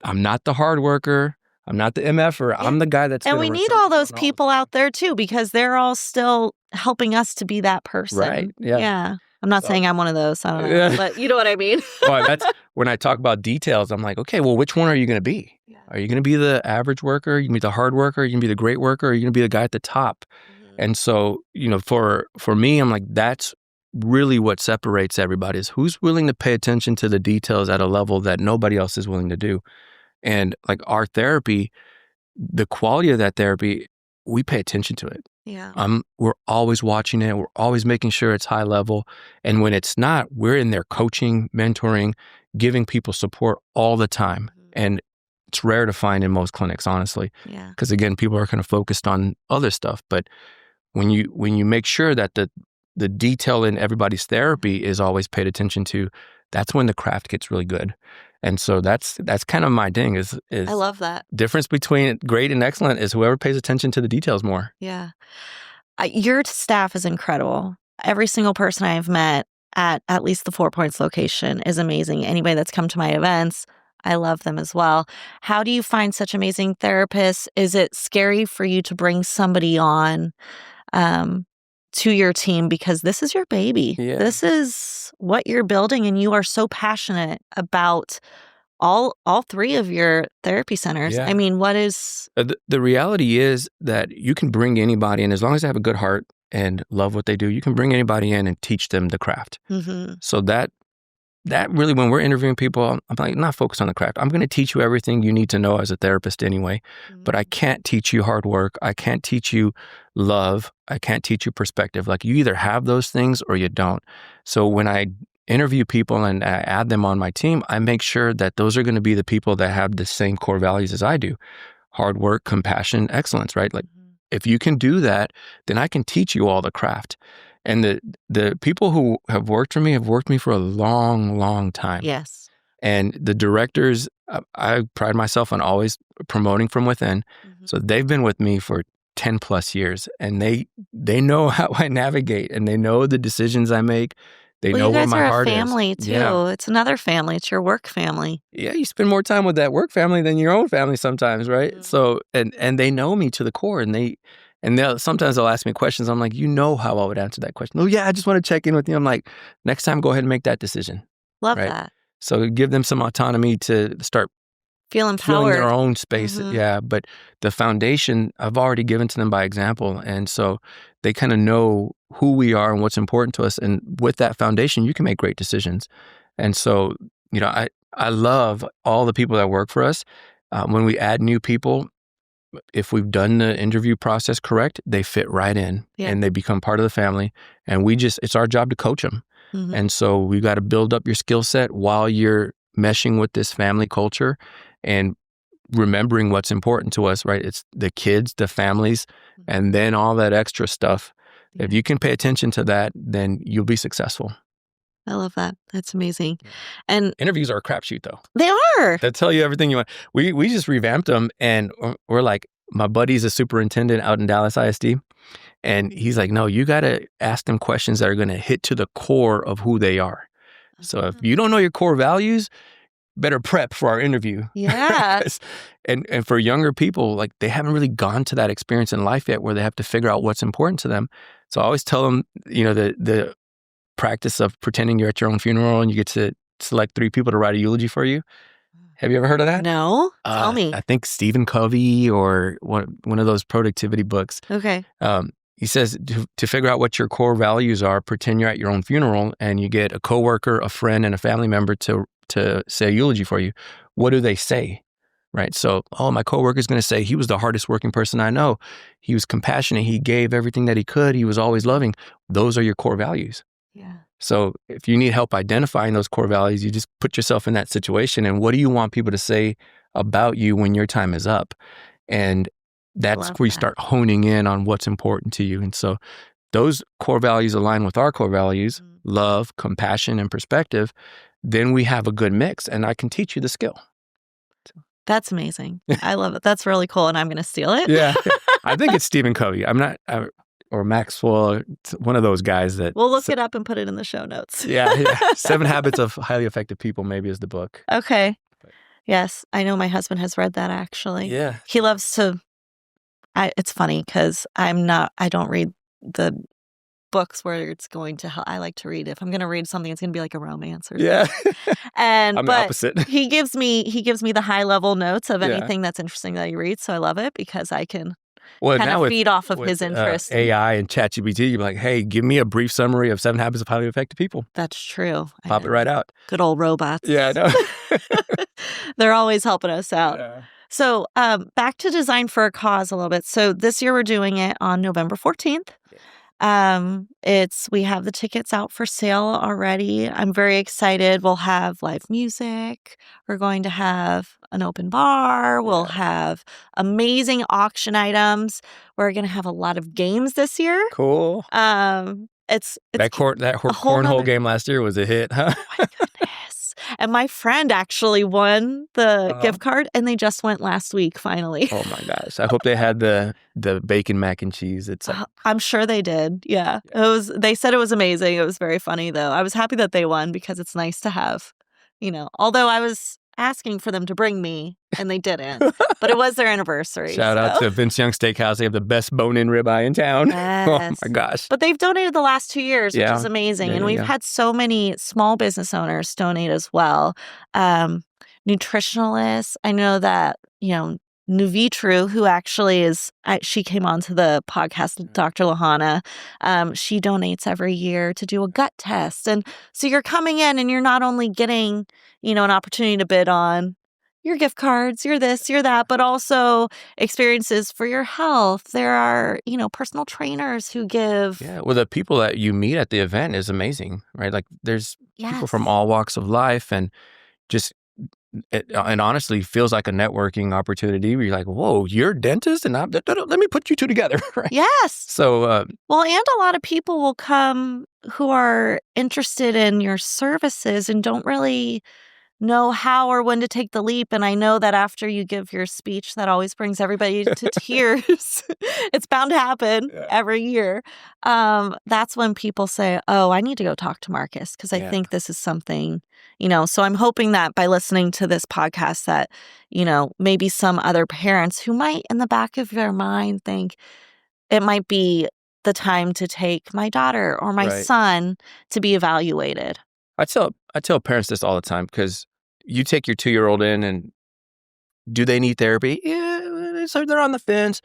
I'm not the hard worker. I'm not the MFer. I'm the guy that's.
And we need all those people out there too, because they're all still helping us to be that person.
Right. Yeah.
Yeah. I'm not saying I'm one of those. I don't know. But you know what I mean?
Well, that's when I talk about details, I'm like, okay, well, which one are you going to be? Yeah. Are you going to be the average worker? Are you going to be the hard worker? Are you going to be the great worker? Or are you going to be the guy at the top? Mm-hmm. And so, for me, I'm like, that's really what separates everybody is who's willing to pay attention to the details at a level that nobody else is willing to do. And like our therapy, the quality of that therapy, we pay attention to it.
Yeah.
We're always watching it. We're always making sure it's high level. And when it's not, we're in there coaching, mentoring, giving people support all the time. Mm-hmm. And it's rare to find in most clinics, honestly. Yeah. Because again, people are kind of focused on other stuff. But when you make sure that the detail in everybody's therapy is always paid attention to, that's when the craft gets really good. And so that's kind of my thing is
I love that.
Difference between great and excellent is whoever pays attention to the details more.
Yeah. Your staff is incredible. Every single person I've met at least the 4 Points location is amazing. Anybody that's come to my events, I love them as well. How do you find such amazing therapists? Is it scary for you to bring somebody on to your team because this is your baby? Yeah. This is what you're building, and you are so passionate about all three of your therapy centers. Yeah. I mean, what is...
The reality is that you can bring anybody in, as long as they have a good heart and love what they do, you can bring anybody in and teach them the craft. Mm-hmm. So that really, when we're interviewing people, I'm like, not focused on the craft. I'm going to teach you everything you need to know as a therapist anyway, but I can't teach you hard work. I can't teach you love. I can't teach you perspective. Like, you either have those things or you don't. So when I interview people and I add them on my team, I make sure that those are going to be the people that have the same core values as I do. Hard work, compassion, excellence, right? Like, if you can do that, then I can teach you all the craft. And the people who have worked for me for a long, long time.
Yes.
And the directors, I pride myself on always promoting from within. Mm-hmm. So they've been with me for 10 plus years, and they know how I navigate, and they know the decisions I make. They know where my heart is.
You guys are a family too. Yeah. It's another family. It's your work family.
Yeah, you spend more time with that work family than your own family sometimes, right? Mm-hmm. So and they know me to the core, and sometimes they'll ask me questions. I'm like, you know how I would answer that question. Oh, yeah, I just want to check in with you. I'm like, next time, go ahead and make that decision.
Love that.
So give them some autonomy to start
feeling
their own space. Mm-hmm. Yeah, but the foundation I've already given to them by example. And so they kind of know who we are and what's important to us. And with that foundation, you can make great decisions. And so, I love all the people that work for us. When we add new people, if we've done the interview process correct, they fit right in and they become part of the family. And it's our job to coach them. Mm-hmm. And so we've got to build up your skill set while you're meshing with this family culture and remembering what's important to us, right? It's the kids, the families, and then all that extra stuff. Yeah. If you can pay attention to that, then you'll be successful.
I love that. That's amazing. And
interviews are a crapshoot, though.
They are.
They'll tell you everything you want. We just revamped them, and we're like, my buddy's a superintendent out in Dallas ISD, and he's like, no, you got to ask them questions that are going to hit to the core of who they are. So if you don't know your core values, better prep for our interview.
Yeah.
and for younger people, like, they haven't really gone to that experience in life yet where they have to figure out what's important to them. So I always tell them, the practice of pretending you're at your own funeral and you get to select 3 people to write a eulogy for you. Have you ever heard of that?
No. Tell me.
I think Stephen Covey or one of those productivity books.
Okay.
he says to figure out what your core values are, pretend you're at your own funeral and you get a coworker, a friend, and a family member to say a eulogy for you. What do they say? Right. So, my coworker is going to say he was the hardest working person I know. He was compassionate. He gave everything that he could. He was always loving. Those are your core values.
Yeah.
So if you need help identifying those core values, you just put yourself in that situation. And what do you want people to say about you when your time is up? And that's where you start honing in on what's important to you. And so those core values align with our core values, love, compassion, and perspective. Then we have a good mix, and I can teach you the skill.
That's amazing. I love it. That's really cool, and I'm going to steal it.
Yeah. I think it's Stephen Covey. Or Maxwell, one of those guys that...
We'll look it up and put it in the show notes.
Yeah. 7 Habits of Highly Effective People maybe is the book.
Okay. Yes. I know my husband has read that, actually.
Yeah.
He loves to... it's funny because I don't read the books where it's going to help. I like to read. If I'm going to read something, it's going to be like a romance or something.
Yeah.
And
I'm the opposite.
he gives me the high level notes of anything that's interesting that he reads. So I love it because I can kind of feed off of his interest.
AI and ChatGPT, you're like, hey, give me a brief summary of 7 Habits of Highly Effective People.
That's true.
Pop it right out.
Good old robots.
Yeah, I know.
They're always helping us out.
Yeah.
So back to Design for a Cause a little bit. So this year we're doing it on November 14th. We have the tickets out for sale already. I'm very excited. We'll have live music. We're going to have an open bar. We'll have amazing auction items. We're going to have a lot of games this year.
Cool.
It's
that cornhole game last year was a hit, huh?
Oh my goodness. And my friend actually won the gift card, and they just went last week, finally.
Oh my gosh. I hope they had the bacon mac and cheese.
I'm sure they did. Yeah. They said it was amazing. It was very funny, though. I was happy that they won because it's nice to have, although I was asking for them to bring me, and they didn't. But it was their anniversary.
Shout out to Vince Young Steakhouse. They have the best bone-in ribeye in town.
Yes.
Oh my gosh.
But they've donated the last 2 years, which is amazing. And we've had so many small business owners donate as well. Nutritionalists. I know that, Nuvitru, who actually she came onto the podcast, Dr. Lahana. She donates every year to do a gut test. And so you're coming in and you're not only getting, an opportunity to bid on your gift cards, your this, your that, but also experiences for your health. There are, personal trainers who give.
Yeah, well, the people that you meet at the event is amazing, right? Like there's people from all walks of life, and and honestly feels like a networking opportunity where you're like, whoa, you're a dentist and let me put you two together. Right?
Yes.
So,
and a lot of people will come who are interested in your services and don't really know how or when to take the leap. And I know that after you give your speech, that always brings everybody to tears. It's bound to happen every year. That's when people say, oh, I need to go talk to Marcus because I think this is something, so I'm hoping that by listening to this podcast that, maybe some other parents who might in the back of their mind think it might be the time to take my daughter or my son to be evaluated.
I tell parents this all the time because you take your 2-year-old in and do they need therapy? Yeah, so they're on the fence.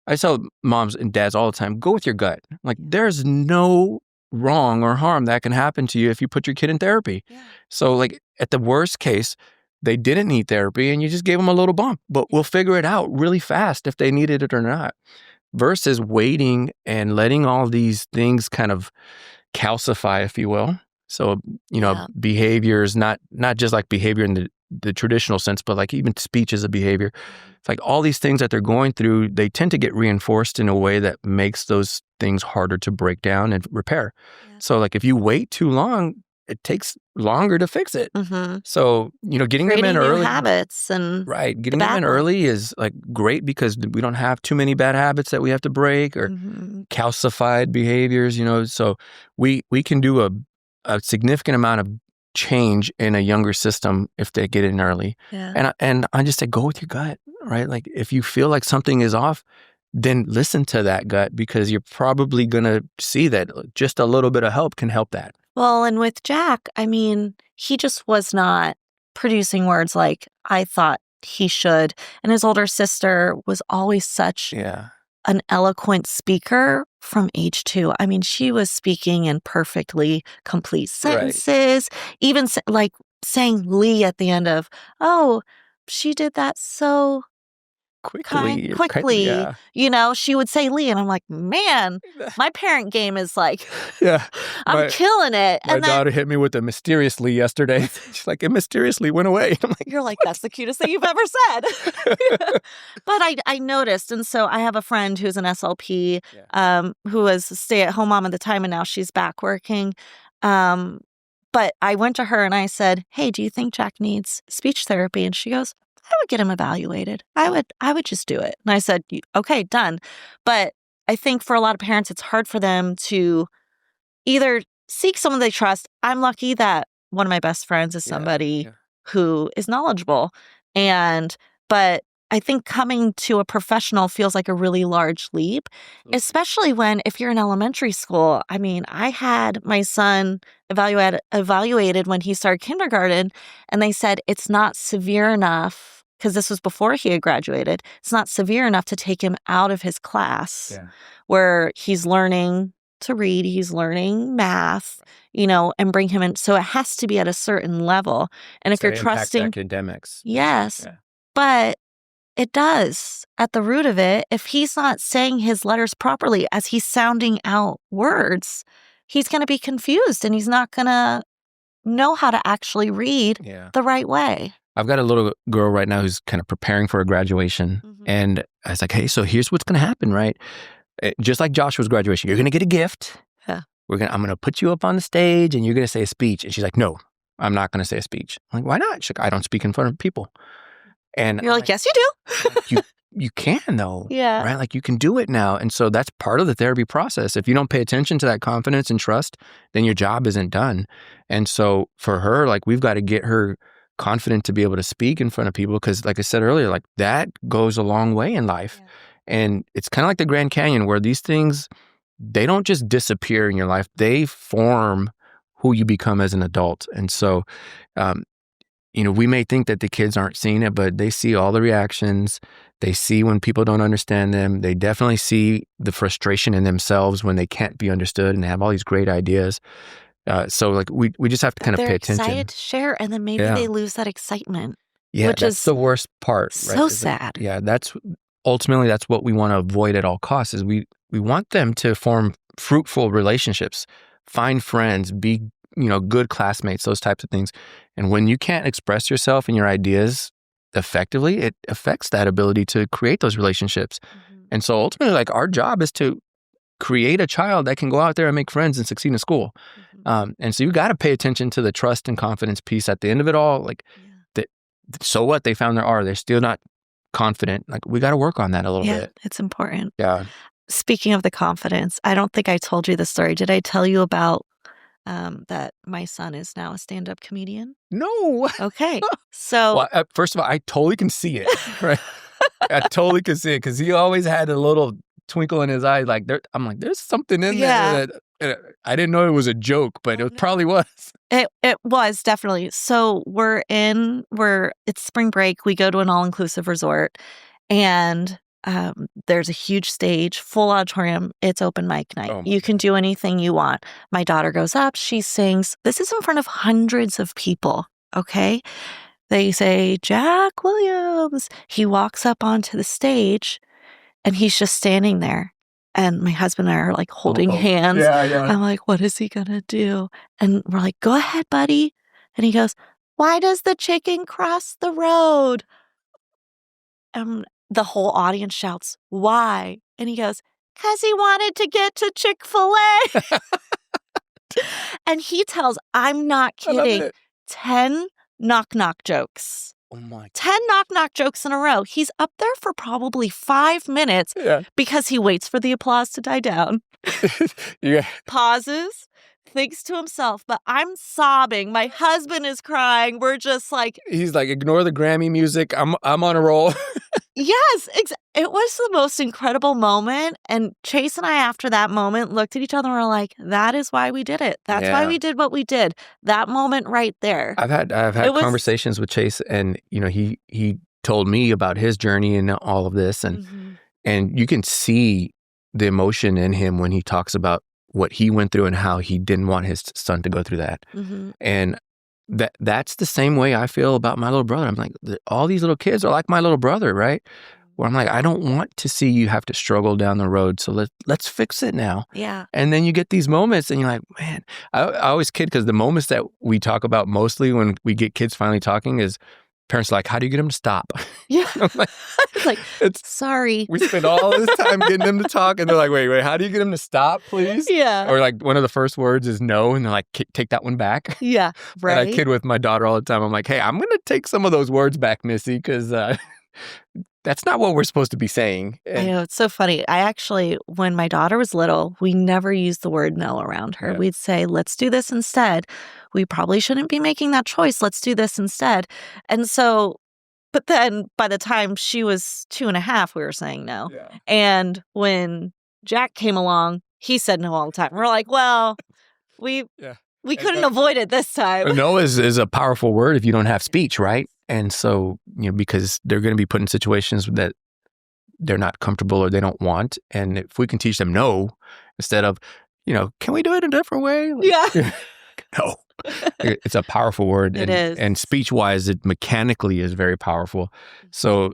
I tell moms and dads all the time, go with your gut. Like there's no wrong or harm that can happen to you if you put your kid in therapy. Yeah. So like at the worst case, they didn't need therapy and you just gave them a little bump, but we'll figure it out really fast if they needed it or not. Versus waiting and letting all these things kind of calcify, if you will. So, behaviors, not just like behavior in the traditional sense, but like even speech is a behavior. It's like all these things that they're going through, they tend to get reinforced in a way that makes those things harder to break down and repair. Yeah. So like if you wait too long, it takes longer to fix it. Mm-hmm. So, getting them in early.
New habits and
getting them in early is like great because we don't have too many bad habits that we have to break or calcified behaviors, so we can do a significant amount of change in a younger system if they get in early. Yeah. And I just say, go with your gut, right? Like if you feel like something is off, then listen to that gut because you're probably going to see that just a little bit of help can help that.
Well, and with Jack, he just was not producing words like I thought he should. And his older sister was always such an eloquent speaker from age 2. I mean, she was speaking in perfectly complete sentences, even like saying Lee at the end of, oh, she did that so quickly.
Yeah.
You know, she would say Lee, and I'm like, man, my parent game is like,
yeah,
I'm killing it.
My daughter hit me with a mysteriously yesterday. She's like, it mysteriously went away. I'm like,
you're like, that's the cutest thing you've ever said. But I noticed, and so I have a friend who's an SLP, who was a stay-at-home mom at the time, and now she's back working. But I went to her and I said, hey, do you think Jack needs speech therapy? And she goes, I would get him evaluated. I would just do it. And I said, okay, done. But I think for a lot of parents, it's hard for them to either seek someone they trust. I'm lucky that one of my best friends is somebody who is knowledgeable. But I think coming to a professional feels like a really large leap, especially if you're in elementary school. I mean, I had my son evaluated when he started kindergarten, and they said it's not severe enough, because this was before he had graduated. It's not severe enough to take him out of his class where he's learning to read, he's learning math, and bring him in. So it has to be at a certain level. And if you're trusting
academics.
Yes. Yeah. But it does at the root of it. If he's not saying his letters properly as he's sounding out words, he's going to be confused and he's not going to know how to actually read the right way.
I've got a little girl right now who's kind of preparing for a graduation. And I was like, hey, so here's what's going to happen, right? Just like Joshua's graduation, you're going to get a gift. Yeah. I'm going to put you up on the stage and you're going to say a speech. And she's like, no, I'm not going to say a speech. I'm like, why not? She's like, I don't speak in front of people. And
you're like, yes, you do.
you can though.
Yeah.
Right? Like you can do it now. And so that's part of the therapy process. If you don't pay attention to that confidence and trust, then your job isn't done. And so for her, like we've got to get her confident to be able to speak in front of people. Because like I said earlier, like that goes a long way in life. Yeah. And it's kind of like the Grand Canyon where these things, they don't just disappear in your life. They form who you become as an adult. And so, we may think that the kids aren't seeing it, but they see all the reactions. They see when people don't understand them. They definitely see the frustration in themselves when they can't be understood and they have all these great ideas. So like we just have to kind of pay attention.
They're excited to share, and then maybe they lose that excitement.
Yeah,
which
that's
is
the worst part.
So sad.
That's ultimately what we want to avoid at all costs. Is we want them to form fruitful relationships, find friends, be good classmates, those types of things. And when you can't express yourself and your ideas effectively, it affects that ability to create those relationships. And so ultimately, like our job is to create a child that can go out there and make friends and succeed in school. And so you got to pay attention to the trust and confidence piece at the end of it all. Like, so what? They found their R. They're still not confident. Like, we got to work on that a little bit.
It's important.
Yeah.
Speaking of the confidence, I don't think I told you the story. Did I tell you about that my son is now a stand-up comedian?
No.
Okay. So,
well, first of all, I totally can see it. Right? I totally can see it because he always had a little twinkle in his eye. Like I'm like, there's something in there that I didn't know it was a joke, but it probably was.
It was definitely. So it's spring break. We go to an all-inclusive resort, and there's a huge stage, full auditorium. It's open mic night. You can do anything you want. My daughter goes up, she sings. This is in front of hundreds of people, okay? They say, Jack Williams. He walks up onto the stage, and he's just standing there. And my husband and I are like holding hands. Yeah. I'm like, what is he going to do? And we're like, go ahead, buddy. And he goes, why does the chicken cross the road? The whole audience shouts, why? And he goes, because he wanted to get to Chick-fil-A. And he tells, I'm not kidding, 10 knock-knock jokes.
Oh my.
10 knock-knock jokes in a row. He's up there for probably 5 minutes because he waits for the applause to die down. Pauses, thinks to himself, but I'm sobbing. My husband is crying. We're just like...
He's like, ignore the Grammy music. I'm on a roll.
Yes, it was the most incredible moment. And Chase and I, after that moment, looked at each other and were like, that is why we did it. That's why we did what we did. That moment right there.
I've had conversations with Chase, and he told me about his journey and all of this. And And you can see the emotion in him when he talks about what he went through and how he didn't want his son to go through that.
Mm-hmm.
And that's the same way I feel about my little brother. I'm like, all these little kids are like my little brother, right? Where I'm like, I don't want to see you have to struggle down the road. So let's fix it now.
Yeah.
And then you get these moments and you're like, man, I always kid because the moments that we talk about mostly when we get kids finally talking is parents are like, how do you get them to stop?
Yeah.
I'm like,
It's like, sorry.
We spend all this time getting them to talk and they're like, wait, how do you get them to stop, please?
Yeah.
Or like one of the first words is no. And they're like, take that one back.
Yeah. Right.
And I kid with my daughter all the time. I'm like, hey, I'm going to take some of those words back, Missy, because that's not what we're supposed to be saying.
I know, it's so funny. I actually, when my daughter was little, we never used the word no around her.
Yeah.
We'd say, let's do this instead. We probably shouldn't be making that choice. Let's do this instead. And so, but then by the time she was 2.5, we were saying no.
Yeah.
And when Jack came along, he said no all the time. We're like, well, we couldn't avoid it this time.
No is a powerful word if you don't have speech, right? And so, because they're going to be put in situations that they're not comfortable or they don't want. And if we can teach them no, instead of, can we do it a different way?
Yeah.
No. It's a powerful word.
It is.
And speech-wise, it mechanically is very powerful. So,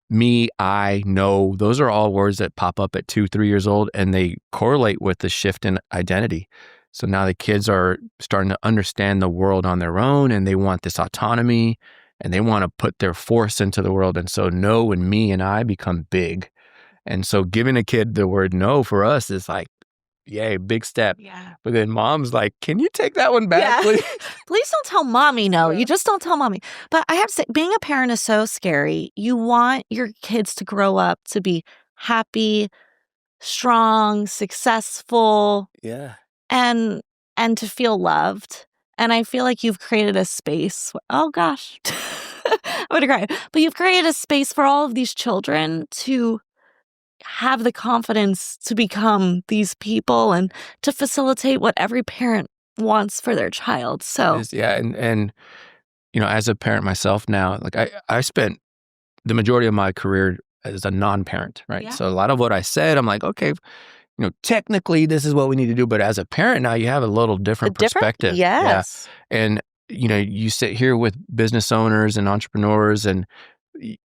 me, I, no, those are all words that pop up at 2-3 years old, and they correlate with the shift in identity. So now the kids are starting to understand the world on their own, and they want this autonomy, and they want to put their force into the world. And so no and me and I become big. And so giving a kid the word no for us is like, yay, big step.
Yeah.
But then mom's like, can you take that one back, please?
Please don't tell mommy no. You just don't tell mommy. But I have to say, being a parent is so scary. You want your kids to grow up to be happy, strong, successful.
Yeah.
And to feel loved. And I feel like you've created a space. Oh gosh, I'm gonna cry. But you've created a space for all of these children to have the confidence to become these people and to facilitate what every parent wants for their child. So
yeah, and as a parent myself now, like I spent the majority of my career as a non-parent, right?
Yeah.
So a lot of what I said, I'm like, okay, technically this is what we need to do, but as a parent now, you have a little different perspective.
Yes.
Yeah. And, you sit here with business owners and entrepreneurs and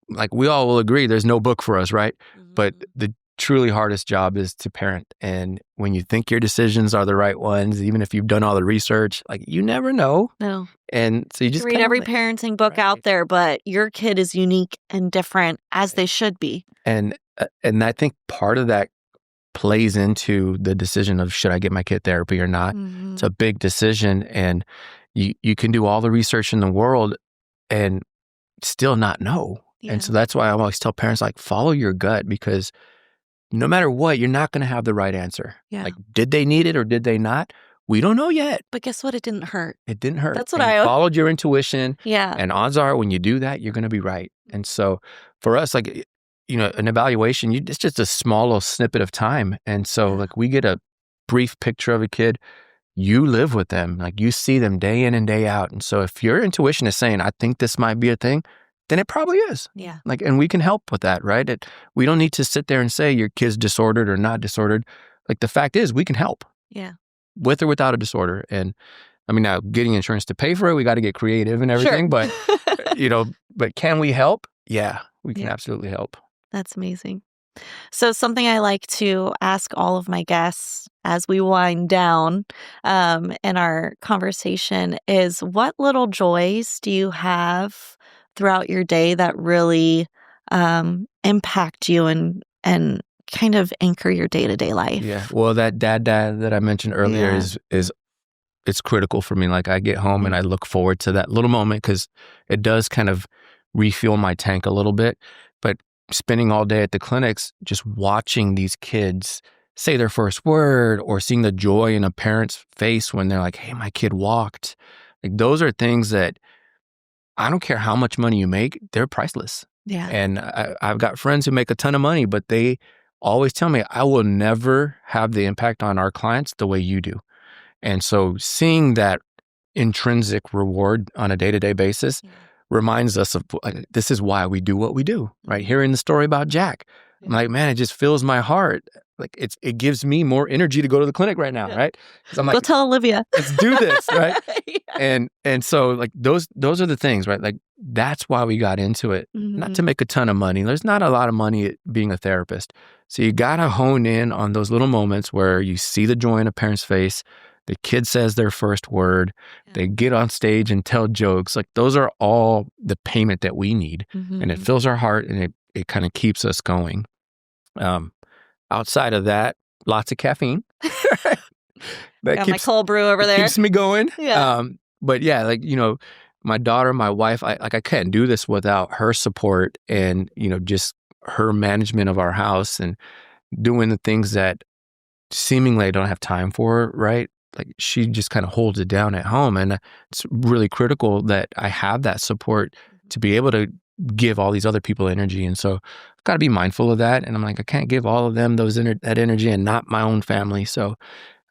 like we all will agree there's no book for us, right? Mm-hmm. But the truly hardest job is to parent. And when you think your decisions are the right ones, even if you've done all the research, like you never know.
No.
And so you just
read every parenting book out there, but your kid is unique and different as they should be.
And I think part of that plays into the decision of should I get my kid therapy or not. Mm-hmm. It's a big decision, and you can do all the research in the world and still not know. Yeah. And so that's why I always tell parents, like, follow your gut, because no matter what, you're not going to have the right answer. Yeah. Like, did they need it or did they not? We don't know yet.
But guess what? It didn't hurt.
It didn't hurt.
That's what
I followed your intuition.
Yeah.
And odds are when you do that, you're going to be right. And so for us, like, an evaluation, it's just a small little snippet of time. And so like we get a brief picture of a kid, you live with them, like you see them day in and day out. And so if your intuition is saying, I think this might be a thing, then it probably is.
Yeah.
Like, and we can help with that, right? We don't need to sit there and say your kid's disordered or not disordered. Like the fact is we can help.
Yeah.
With or without a disorder. And I mean, now getting insurance to pay for it, we got to get creative and everything,
sure.
But, but can we help? Yeah, we can absolutely help.
That's amazing. So something I like to ask all of my guests as we wind down in our conversation is, what little joys do you have throughout your day that really impact you and kind of anchor your day-to-day life?
Yeah. Well, that dad that I mentioned earlier is it's critical for me. Like I get home and I look forward to that little moment because it does kind of refuel my tank a little bit. But spending all day at the clinics, just watching these kids say their first word or seeing the joy in a parent's face when they're like, hey, my kid walked. Like those are things that I don't care how much money you make, they're priceless.
Yeah.
And I've got friends who make a ton of money, but they always tell me, I will never have the impact on our clients the way you do. And so seeing that intrinsic reward on a day-to-day basis reminds us of this is why we do what we do, right? Hearing the story about Jack, I'm like, man, it just fills my heart. Like it gives me more energy to go to the clinic right now, right? Because I'm like,
go tell Olivia.
let's do this, right?
Yeah.
And so like those are the things, right? Like that's why we got into it. Not to make a ton of money. There's not a lot of money at being a therapist. So you gotta hone in on those little moments where you see the joy in a parent's face, the kid says their first word, they get on stage and tell jokes. Like those are all the payment that we need. And it fills our heart and it kind of keeps us going. Outside of that, lots of caffeine.
Got my cold brew over there.
Keeps me going.
Yeah.
But yeah, like, my daughter, my wife, I can't do this without her support and, just her management of our house and doing the things that seemingly I don't have time for, right? Like she just kind of holds it down at home. And it's really critical that I have that support to be able to give all these other people energy. And so I've got to be mindful of that. And I'm like, I can't give all of them that energy and not my own family. So,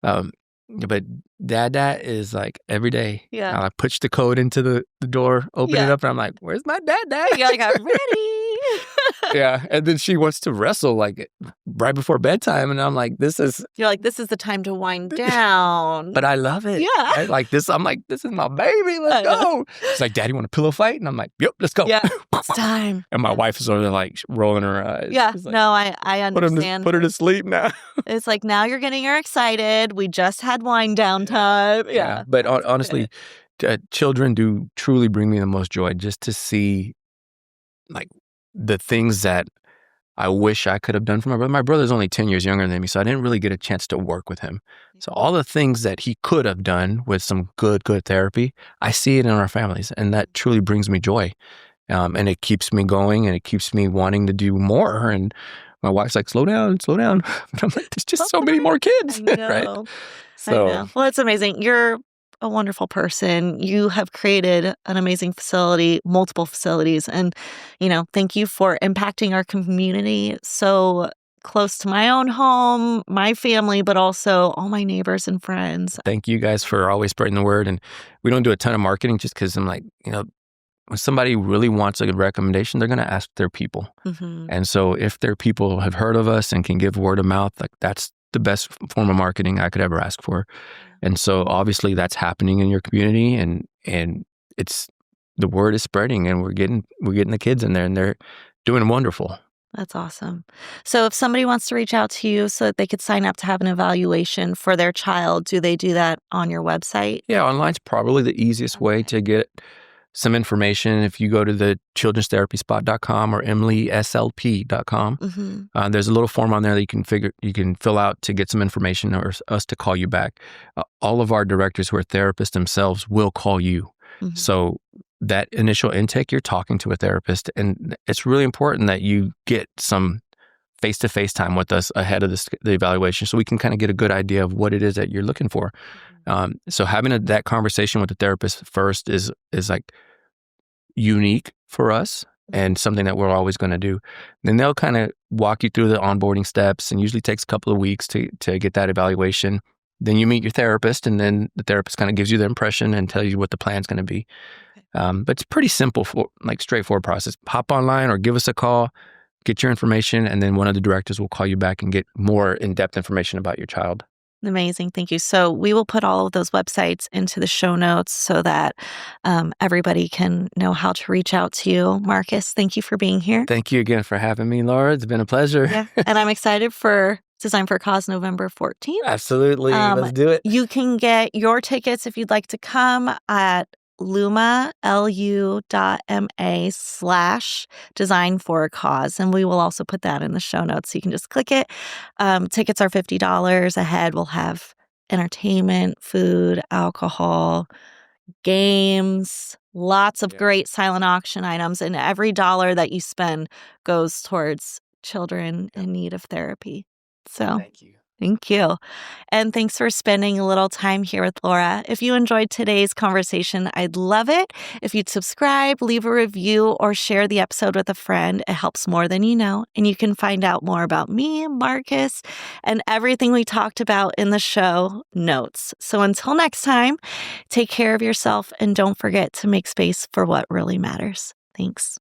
but dad is like every day.
Yeah.
I push the code into the door, open it up, and I'm like, where's my dad?
You're like, I'm ready.
Yeah. And then she wants to wrestle like right before bedtime. And I'm like,
you're like, this is the time to wind down.
But I love it.
Yeah.
Right? Like this, I'm like, this is my baby. Let's go. She's like, Daddy, want a pillow fight? And I'm like, yep, let's go.
Yeah. It's time.
And my wife is over there like rolling her eyes.
Yeah.
Like,
no, I understand.
Put her to sleep now.
It's like, now you're getting her excited. We just had wind down time. Yeah.
But honestly, children do truly bring me the most joy just to see like the things that I wish I could have done for my brother. My brother's only 10 years younger than me, so I didn't really get a chance to work with him. So all the things that he could have done with some good therapy, I see it in our families, and that truly brings me joy. And it keeps me going, and it keeps me wanting to do more. And my wife's like, slow down. But I'm like, there's just so many more kids, right? So,
I know. Well, it's amazing. You're a wonderful person. You have created an amazing facility, multiple facilities. And, thank you for impacting our community so close to my own home, my family, but also all my neighbors and friends.
Thank you guys for always spreading the word. And we don't do a ton of marketing just because I'm like, when somebody really wants a good recommendation, they're going to ask their people. And so if their people have heard of us and can give word of mouth, like that's the best form of marketing I could ever ask for. And so obviously that's happening in your community, and it's the word is spreading, and we're getting the kids in there, and they're doing wonderful.
That's awesome. So if somebody wants to reach out to you so that they could sign up to have an evaluation for their child, do they do that on your website?
Yeah, online's probably the easiest way to get some information. If you go to the childrenstherapyspot.com or emilyslp.com, there's a little form on there that you can fill out to get some information or us to call you back. All of our directors who are therapists themselves will call you. So that initial intake, you're talking to a therapist, and it's really important that you get some face-to-face time with us ahead of the evaluation so we can kind of get a good idea of what it is that you're looking for. So having that conversation with the therapist first is like unique for us and something that we're always going to do. Then they'll kind of walk you through the onboarding steps, and usually takes a couple of weeks to get that evaluation. Then you meet your therapist, and then the therapist kind of gives you the impression and tells you what the plan's going to be. But it's pretty simple, straightforward process. Hop online or give us a call, get your information, and then one of the directors will call you back and get more in-depth information about your child.
Amazing. Thank you. So we will put all of those websites into the show notes so that everybody can know how to reach out to you. Marcus, thank you for being here.
Thank you again for having me, Laura. It's been a pleasure.
Yeah. And I'm excited for Design for a Cause November 14th.
Absolutely. Let's do it.
You can get your tickets if you'd like to come at luma.ma/design for a cause. And we will also put that in the show notes. So you can just click it. Tickets are $50 a head. We'll have entertainment, food, alcohol, games, lots of great silent auction items. And every dollar that you spend goes towards children in need of therapy. So
thank you.
Thank you. And thanks for spending a little time here with Laura. If you enjoyed today's conversation, I'd love it if you'd subscribe, leave a review, or share the episode with a friend. It helps more than you know. And you can find out more about me, Marcus, and everything we talked about in the show notes. So until next time, take care of yourself and don't forget to make space for what really matters. Thanks.